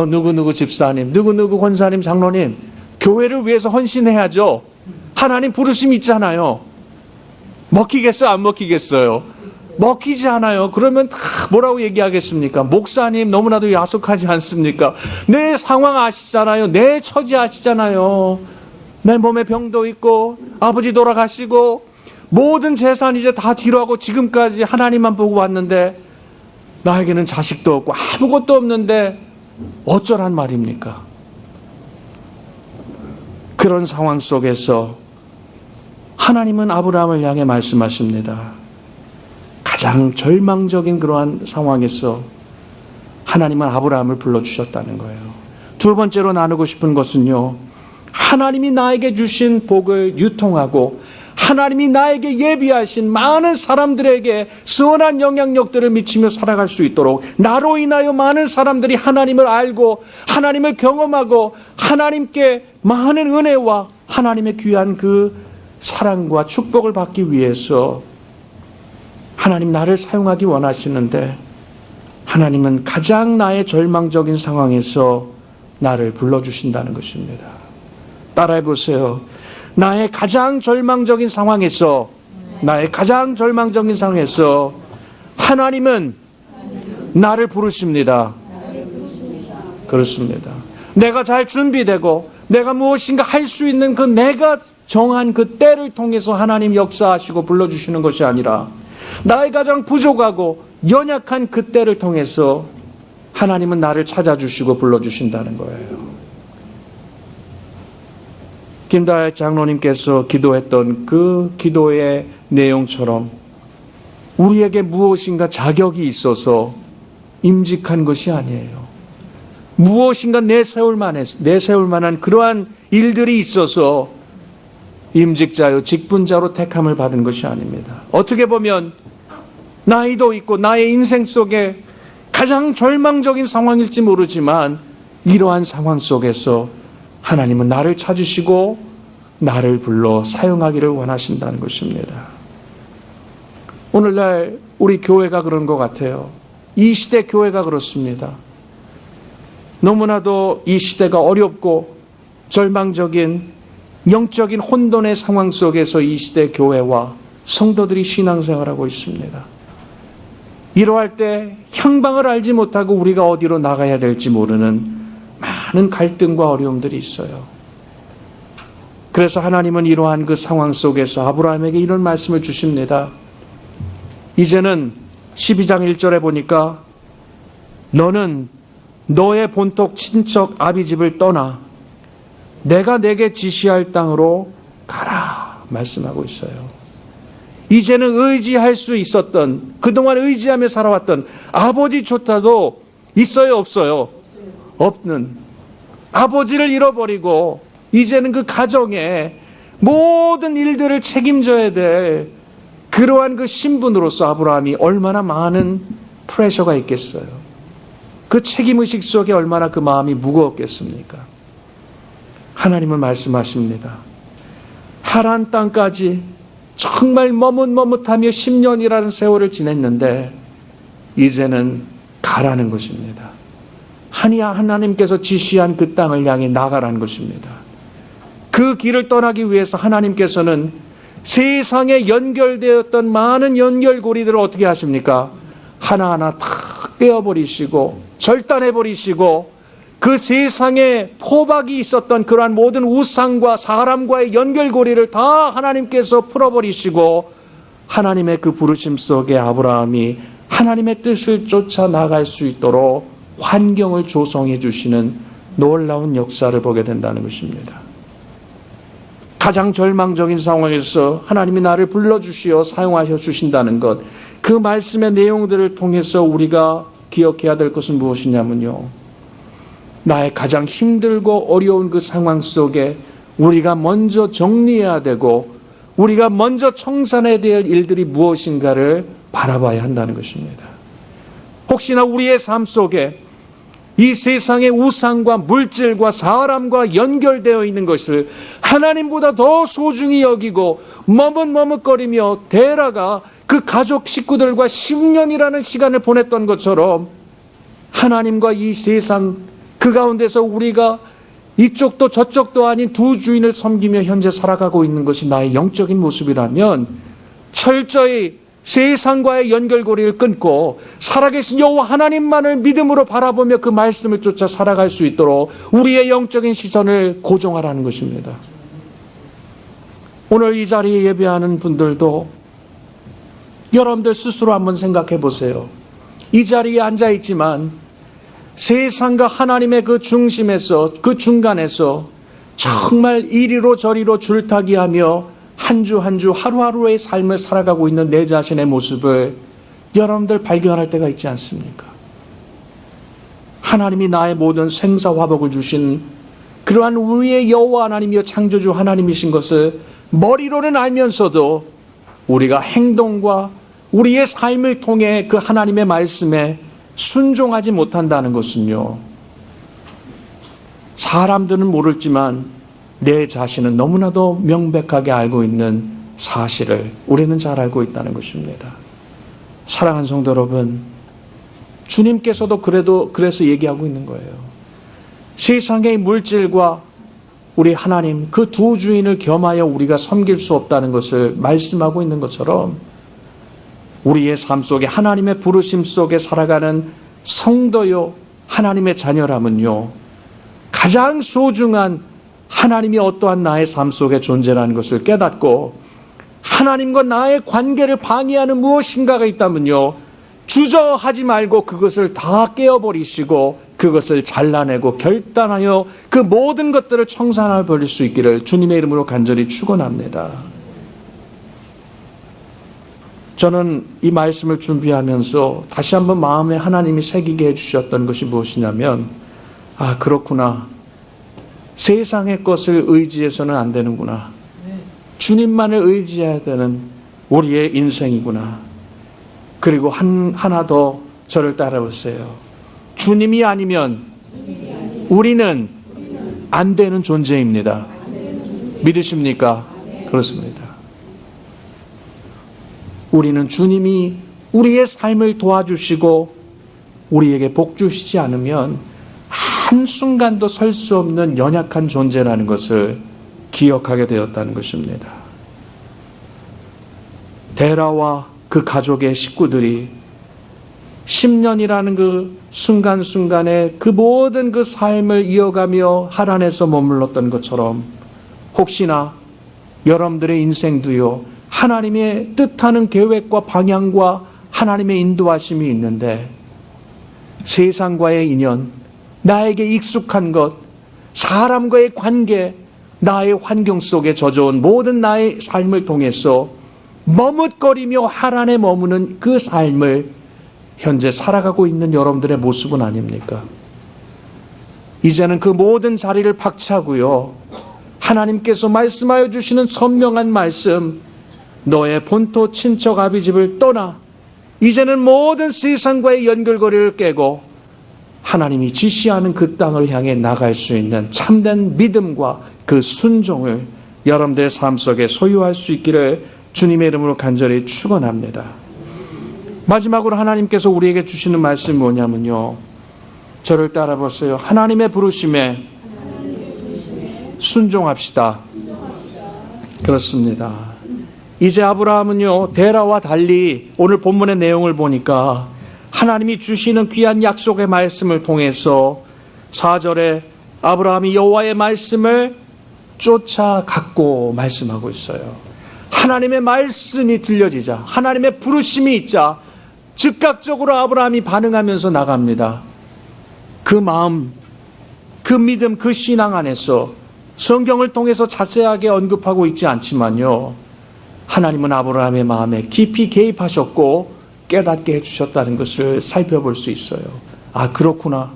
누구누구 집사님, 누구누구 권사님, 장로님, 교회를 위해서 헌신해야죠. 하나님 부르심이 있잖아요. 먹히겠어요? 안 먹히겠어요? 먹히지 않아요. 그러면 다 뭐라고 얘기하겠습니까? 목사님 너무나도 야속하지 않습니까? 내 상황 아시잖아요. 내 처지 아시잖아요. 내 몸에 병도 있고 아버지 돌아가시고 모든 재산 이제 다 뒤로 하고 지금까지 하나님만 보고 왔는데 나에게는 자식도 없고 아무것도 없는데 어쩌란 말입니까? 그런 상황 속에서 하나님은 아브라함을 향해 말씀하십니다. 가장 절망적인 그러한 상황에서 하나님은 아브라함을 불러주셨다는 거예요. 두 번째로 나누고 싶은 것은요, 하나님이 나에게 주신 복을 유통하고 하나님이 나에게 예비하신 많은 사람들에게 선한 영향력들을 미치며 살아갈 수 있도록, 나로 인하여 많은 사람들이 하나님을 알고 하나님을 경험하고 하나님께 많은 은혜와 하나님의 귀한 그 사랑과 축복을 받기 위해서 하나님 나를 사용하기 원하시는데, 하나님은 가장 나의 절망적인 상황에서 나를 불러주신다는 것입니다. 따라해 보세요. 나의 가장 절망적인 상황에서 하나님은 나를 부르십니다. 그렇습니다. 내가 잘 준비되고 내가 무엇인가 할 수 있는 그 내가 정한 그 때를 통해서 하나님 역사하시고 불러주시는 것이 아니라 나의 가장 부족하고 연약한 그 때를 통해서 하나님은 나를 찾아주시고 불러주신다는 거예요. 김다혜 장로님께서 기도했던 그 기도의 내용처럼 우리에게 무엇인가 자격이 있어서 임직한 것이 아니에요. 무엇인가 내세울 만한 그러한 일들이 있어서 임직자요 직분자로 택함을 받은 것이 아닙니다. 어떻게 보면 나이도 있고 나의 인생 속에 가장 절망적인 상황일지 모르지만 이러한 상황 속에서 하나님은 나를 찾으시고 나를 불러 사용하기를 원하신다는 것입니다. 오늘날 우리 교회가 그런 것 같아요. 이 시대 교회가 그렇습니다. 너무나도 이 시대가 어렵고 절망적인 영적인 혼돈의 상황 속에서 이 시대 교회와 성도들이 신앙생활하고 있습니다. 이러할 때 향방을 알지 못하고 우리가 어디로 나가야 될지 모르는 많은 갈등과 어려움들이 있어요. 그래서 하나님은 이러한 그 상황 속에서 아브라함에게 이런 말씀을 주십니다. 이제는 12장 1절에 보니까 너는 너의 본토 친척 아비집을 떠나 내가 내게 지시할 땅으로 가라 말씀하고 있어요. 이제는 의지할 수 있었던, 그동안 의지하며 살아왔던 아버지조차도 있어요, 없어요? 없는 아버지를 잃어버리고 이제는 그 가정의 모든 일들을 책임져야 될 그러한 그 신분으로서 아브라함이 얼마나 많은 프레셔가 있겠어요. 그 책임의식 속에 얼마나 그 마음이 무거웠겠습니까? 하나님은 말씀하십니다. 하란 땅까지 정말 머뭇머뭇하며 10년이라는 세월을 지냈는데 이제는 가라는 것입니다. 하나님께서 지시한 그 땅을 향해 나가라는 것입니다. 그 길을 떠나기 위해서 하나님께서는 세상에 연결되었던 많은 연결고리들을 어떻게 하십니까? 하나하나 다 떼어버리시고 절단해버리시고 그 세상에 포박이 있었던 그러한 모든 우상과 사람과의 연결고리를 다 하나님께서 풀어버리시고 하나님의 그 부르심 속에 아브라함이 하나님의 뜻을 쫓아 나갈 수 있도록 환경을 조성해 주시는 놀라운 역사를 보게 된다는 것입니다. 가장 절망적인 상황에서 하나님이 나를 불러주시어 사용하셔 주신다는 것, 그 말씀의 내용들을 통해서 우리가 기억해야 될 것은 무엇이냐면요, 나의 가장 힘들고 어려운 그 상황 속에 우리가 먼저 정리해야 되고 우리가 먼저 청산해야 될 일들이 무엇인가를 바라봐야 한다는 것입니다. 혹시나 우리의 삶 속에 이 세상의 우상과 물질과 사람과 연결되어 있는 것을 하나님보다 더 소중히 여기고 머뭇머뭇거리며 데라가 그 가족 식구들과 10년이라는 시간을 보냈던 것처럼 하나님과 이 세상 그 가운데서 우리가 이쪽도 저쪽도 아닌 두 주인을 섬기며 현재 살아가고 있는 것이 나의 영적인 모습이라면 철저히 세상과의 연결고리를 끊고 살아계신 여호와 하나님만을 믿음으로 바라보며 그 말씀을 쫓아 살아갈 수 있도록 우리의 영적인 시선을 고정하라는 것입니다. 오늘 이 자리에 예배하는 분들도 여러분들 스스로 한번 생각해 보세요. 이 자리에 앉아 있지만 세상과 하나님의 그 중심에서, 그 중간에서 정말 이리로 저리로 줄타기하며 한 주 한 주 하루하루의 삶을 살아가고 있는 내 자신의 모습을 여러분들 발견할 때가 있지 않습니까? 하나님이 나의 모든 생사화복을 주신 그러한 우리의 여호와 하나님이여 창조주 하나님이신 것을 머리로는 알면서도 우리가 행동과 우리의 삶을 통해 그 하나님의 말씀에 순종하지 못한다는 것은요, 사람들은 모르지만 내 자신은 너무나도 명백하게 알고 있는 사실을 우리는 잘 알고 있다는 것입니다. 사랑하는 성도 여러분, 주님께서도 그래서 얘기하고 있는 거예요. 세상의 물질과 우리 하나님 그 두 주인을 겸하여 우리가 섬길 수 없다는 것을 말씀하고 있는 것처럼 우리의 삶 속에 하나님의 부르심 속에 살아가는 성도요 하나님의 자녀라면요, 가장 소중한 하나님이 어떠한 나의 삶 속에 존재라는 것을 깨닫고 하나님과 나의 관계를 방해하는 무엇인가가 있다면요, 주저하지 말고 그것을 다 깨어버리시고 그것을 잘라내고 결단하여 그 모든 것들을 청산해 버릴 수 있기를 주님의 이름으로 간절히 축원합니다. 저는 이 말씀을 준비하면서 다시 한번 마음에 하나님이 새기게 해주셨던 것이 무엇이냐면, 아, 그렇구나, 세상의 것을 의지해서는 안 되는구나, 주님만을 의지해야 되는 우리의 인생이구나. 그리고 하나 더 저를 따라오세요. 주님이 아니면 우리는 안 되는 존재입니다. 믿으십니까? 그렇습니다. 우리는 주님이 우리의 삶을 도와주시고 우리에게 복 주시지 않으면 한순간도 설 수 없는 연약한 존재라는 것을 기억하게 되었다는 것입니다. 데라와 그 가족의 식구들이 10년이라는 그 순간순간에 그 모든 그 삶을 이어가며 하란에서 머물렀던 것처럼 혹시나 여러분들의 인생도요, 하나님의 뜻하는 계획과 방향과 하나님의 인도하심이 있는데 세상과의 인연, 나에게 익숙한 것, 사람과의 관계, 나의 환경 속에 젖어온 모든 나의 삶을 통해서 머뭇거리며 하란에 머무는 그 삶을 현재 살아가고 있는 여러분들의 모습은 아닙니까? 이제는 그 모든 자리를 박차고요, 하나님께서 말씀하여 주시는 선명한 말씀, 너의 본토 친척 아비집을 떠나 이제는 모든 세상과의 연결고리를 깨고 하나님이 지시하는 그 땅을 향해 나갈 수 있는 참된 믿음과 그 순종을 여러분들의 삶 속에 소유할 수 있기를 주님의 이름으로 간절히 축원합니다. 마지막으로 하나님께서 우리에게 주시는 말씀이 뭐냐면요, 저를 따라 보세요. 하나님의 부르심에 순종합시다. 그렇습니다. 이제 아브라함은요, 데라와 달리 오늘 본문의 내용을 보니까 하나님이 주시는 귀한 약속의 말씀을 통해서 4절에 아브라함이 여호와의 말씀을 쫓아갔고 말씀하고 있어요. 하나님의 말씀이 들려지자, 하나님의 부르심이 있자 즉각적으로 아브라함이 반응하면서 나갑니다. 그 마음, 그 믿음, 그 신앙 안에서 성경을 통해서 자세하게 언급하고 있지 않지만요, 하나님은 아브라함의 마음에 깊이 개입하셨고 깨닫게 해주셨다는 것을 살펴볼 수 있어요. 아, 그렇구나.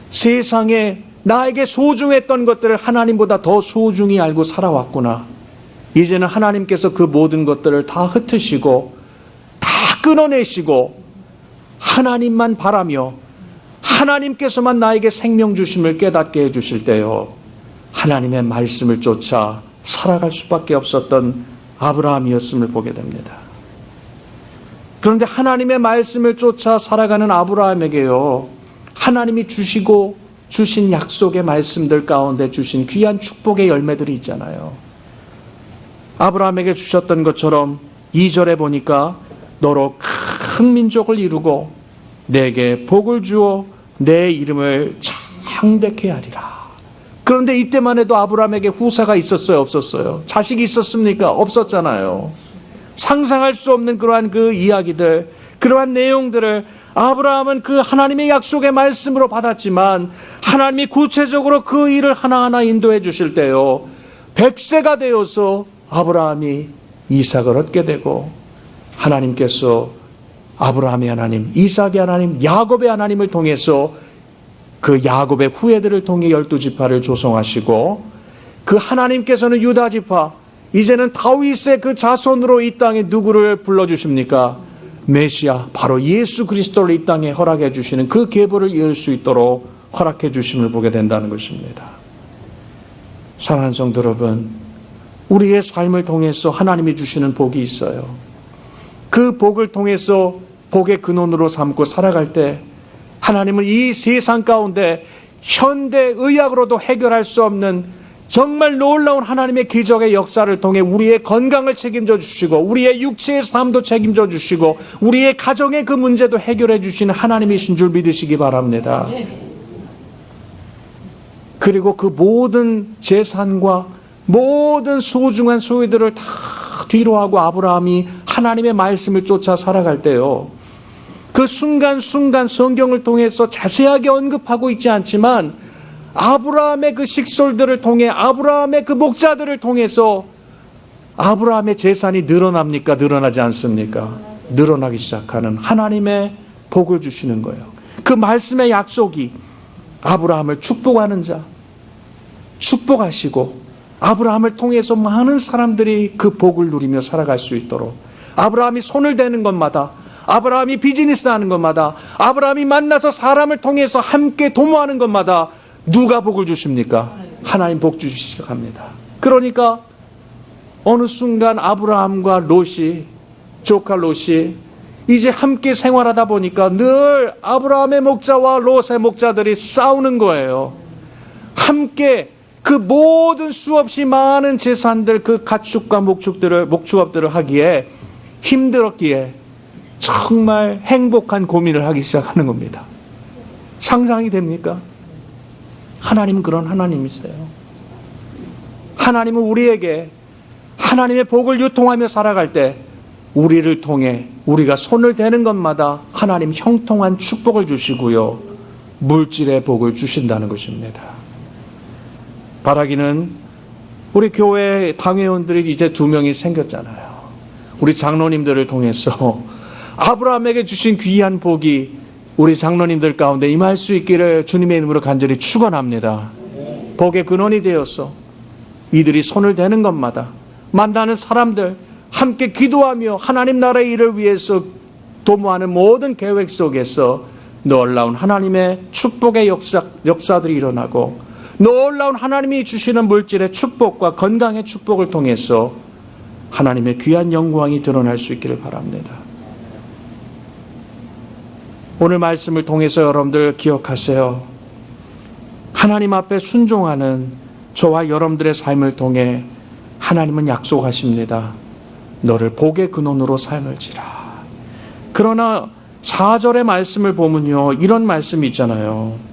세상에 나에게 소중했던 것들을 하나님보다 더 소중히 알고 살아왔구나. 이제는 하나님께서 그 모든 것들을 다 흩으시고 다 끊어내시고 하나님만 바라며 하나님께서만 나에게 생명 주심을 깨닫게 해주실 때요, 하나님의 말씀을 쫓아 살아갈 수밖에 없었던 아브라함이었음을 보게 됩니다. 그런데 하나님의 말씀을 쫓아 살아가는 아브라함에게요, 하나님이 주시고 주신 약속의 말씀들 가운데 주신 귀한 축복의 열매들이 있잖아요. 아브라함에게 주셨던 것처럼 2절에 보니까 너로 큰 민족을 이루고 내게 복을 주어 내 이름을 창대케 하리라. 그런데 이때만 해도 아브라함에게 후사가 있었어요, 없었어요? 자식이 있었습니까? 없었잖아요. 상상할 수 없는 그러한 그 이야기들, 그러한 내용들을 아브라함은 그 하나님의 약속의 말씀으로 받았지만 하나님이 구체적으로 그 일을 하나하나 인도해 주실 때요, 100세가 되어서 아브라함이 이삭을 얻게 되고 하나님께서 아브라함의 하나님, 이삭의 하나님, 야곱의 하나님을 통해서 그 야곱의 후예들을 통해 12지파를 조성하시고 그 하나님께서는 유다지파, 이제는 다윗의 그 자손으로 이 땅에 누구를 불러주십니까? 메시아, 바로 예수 그리스도를 이 땅에 허락해 주시는 그 계보를 이을 수 있도록 허락해 주심을 보게 된다는 것입니다. 사랑하는 성도 여러분, 우리의 삶을 통해서 하나님이 주시는 복이 있어요. 그 복을 통해서 복의 근원으로 삼고 살아갈 때 하나님은 이 세상 가운데 현대의학으로도 해결할 수 없는 정말 놀라운 하나님의 기적의 역사를 통해 우리의 건강을 책임져 주시고 우리의 육체의 삶도 책임져 주시고 우리의 가정의 그 문제도 해결해 주시는 하나님이신 줄 믿으시기 바랍니다. 그리고 그 모든 재산과 모든 소중한 소유들을 다 뒤로하고 아브라함이 하나님의 말씀을 쫓아 살아갈 때요, 그 순간순간 성경을 통해서 자세하게 언급하고 있지 않지만 아브라함의 그 식솔들을 통해 아브라함의 그 목자들을 통해서 아브라함의 재산이 늘어납니까? 늘어나지 않습니까? 늘어나기 시작하는 하나님의 복을 주시는 거예요. 그 말씀의 약속이 아브라함을 축복하는 자, 축복하시고 아브라함을 통해서 많은 사람들이 그 복을 누리며 살아갈 수 있도록, 아브라함이 손을 대는 것마다, 아브라함이 비즈니스 하는 것마다, 아브라함이 만나서 사람을 통해서 함께 도모하는 것마다 누가 복을 주십니까? 하나님 복 주시기 시작합니다. 그러니까 어느 순간 아브라함과 롯이, 조카 롯이 이제 함께 생활하다 보니까 늘 아브라함의 목자와 롯의 목자들이 싸우는 거예요. 함께 그 모든 수없이 많은 재산들, 그 가축과 목축업들을 하기에 힘들었기에 정말 행복한 고민을 하기 시작하는 겁니다. 상상이 됩니까? 하나님은 그런 하나님이세요. 하나님은 우리에게 하나님의 복을 유통하며 살아갈 때 우리를 통해 우리가 손을 대는 것마다 하나님 형통한 축복을 주시고요, 물질의 복을 주신다는 것입니다. 바라기는 우리 교회 당회원들이 이제 2명이 생겼잖아요. 우리 장로님들을 통해서 아브라함에게 주신 귀한 복이 우리 장로님들 가운데 임할 수 있기를 주님의 이름으로 간절히 축원합니다. 복의 근원이 되어서 이들이 손을 대는 것마다 만나는 사람들 함께 기도하며 하나님 나라의 일을 위해서 도모하는 모든 계획 속에서 놀라운 하나님의 축복의 역사들이 일어나고 놀라운 하나님이 주시는 물질의 축복과 건강의 축복을 통해서 하나님의 귀한 영광이 드러날 수 있기를 바랍니다. 오늘 말씀을 통해서 여러분들 기억하세요. 하나님 앞에 순종하는 저와 여러분들의 삶을 통해 하나님은 약속하십니다. 너를 복의 근원으로 삼을지라. 그러나 4절의 말씀을 보면요, 이런 말씀이 있잖아요.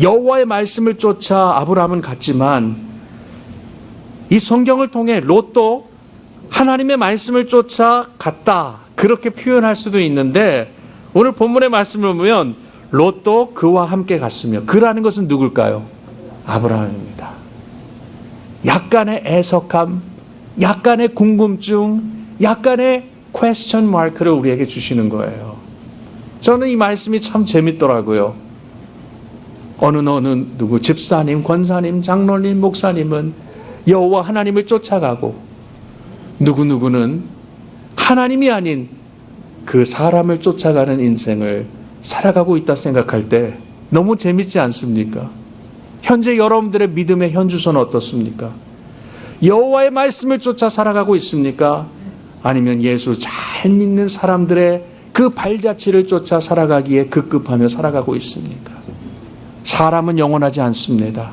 여호와의 말씀을 쫓아 아브라함은 갔지만, 이 성경을 통해 롯도 하나님의 말씀을 쫓아 갔다, 그렇게 표현할 수도 있는데, 오늘 본문의 말씀을 보면 롯도 그와 함께 갔으며, 그라는 것은 누굴까요? 아브라함입니다. 약간의 애석함, 약간의 궁금증, 약간의 퀘스천 마크를 우리에게 주시는 거예요. 저는 이 말씀이 참 재밌더라고요. 어느 누구 집사님, 권사님, 장로님, 목사님은 여호와 하나님을 쫓아가고, 누구는 하나님이 아닌 그 사람을 쫓아가는 인생을 살아가고 있다 생각할 때 너무 재밌지 않습니까? 현재 여러분들의 믿음의 현주소는 어떻습니까? 여호와의 말씀을 쫓아 살아가고 있습니까? 아니면 예수 잘 믿는 사람들의 그 발자취를 쫓아 살아가기에 급급하며 살아가고 있습니까? 사람은 영원하지 않습니다.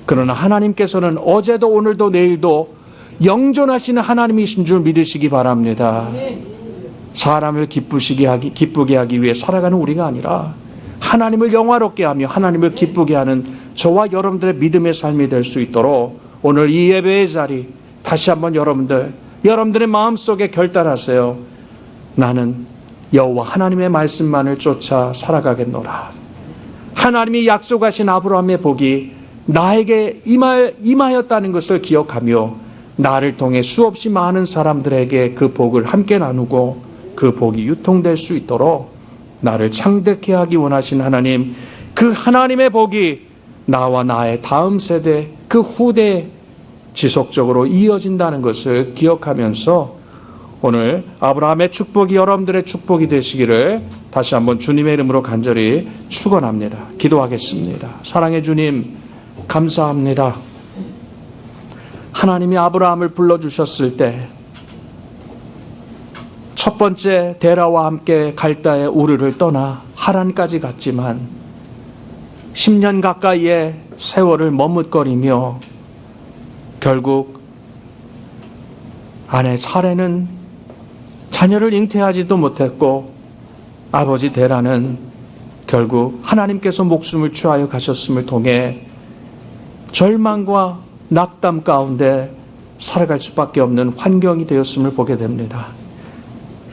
그러나 하나님께서는 어제도 오늘도 내일도 영존하시는 하나님이신 줄 믿으시기 바랍니다. 사람을 기쁘게 하기 위해 살아가는 우리가 아니라 하나님을 영화롭게 하며 하나님을 기쁘게 하는 저와 여러분들의 믿음의 삶이 될 수 있도록 오늘 이 예배의 자리 다시 한번 여러분들의 마음속에 결단하세요. 나는 여호와 하나님의 말씀만을 쫓아 살아가겠노라. 하나님이 약속하신 아브라함의 복이 나에게 임하였다는 것을 기억하며 나를 통해 수없이 많은 사람들에게 그 복을 함께 나누고 그 복이 유통될 수 있도록 나를 창대케 하기 원하신 하나님, 그 하나님의 복이 나와 나의 다음 세대, 그 후대에 지속적으로 이어진다는 것을 기억하면서 오늘 아브라함의 축복이 여러분들의 축복이 되시기를 다시 한번 주님의 이름으로 간절히 축원합니다. 기도하겠습니다. 사랑의 주님, 감사합니다. 하나님이 아브라함을 불러주셨을 때 첫 번째 데라와 함께 갈다의 우르를 떠나 하란까지 갔지만 10년 가까이의 세월을 머뭇거리며 결국 아내 사레는 자녀를 잉태하지도 못했고 아버지 데라는 결국 하나님께서 목숨을 취하여 가셨음을 통해 절망과 낙담 가운데 살아갈 수밖에 없는 환경이 되었음을 보게 됩니다.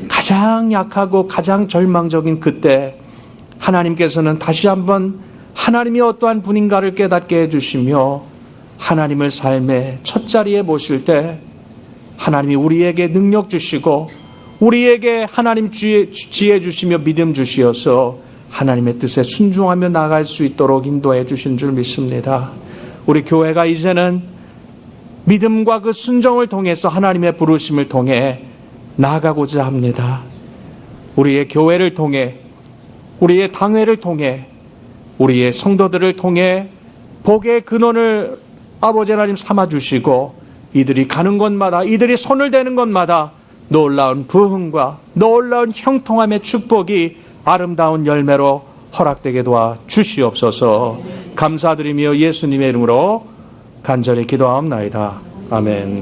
가장 약하고 가장 절망적인 그때 하나님께서는 다시 한번 하나님이 어떠한 분인가를 깨닫게 해주시며 하나님을 삶의 첫 자리에 모실 때 하나님이 우리에게 능력 주시고 우리에게 하나님 지혜 주시며 믿음 주시어서 하나님의 뜻에 순종하며 나아갈 수 있도록 인도해 주신 줄 믿습니다. 우리 교회가 이제는 믿음과 그 순종을 통해서 하나님의 부르심을 통해 나아가고자 합니다. 우리의 교회를 통해, 우리의 당회를 통해, 우리의 성도들을 통해 복의 근원을 아버지 하나님 삼아주시고 이들이 가는 곳마다, 이들이 손을 대는 곳마다 놀라운 부흥과 놀라운 형통함의 축복이 아름다운 열매로 허락되게 도와 주시옵소서. 감사드리며 예수님의 이름으로 간절히 기도하옵나이다. 아멘.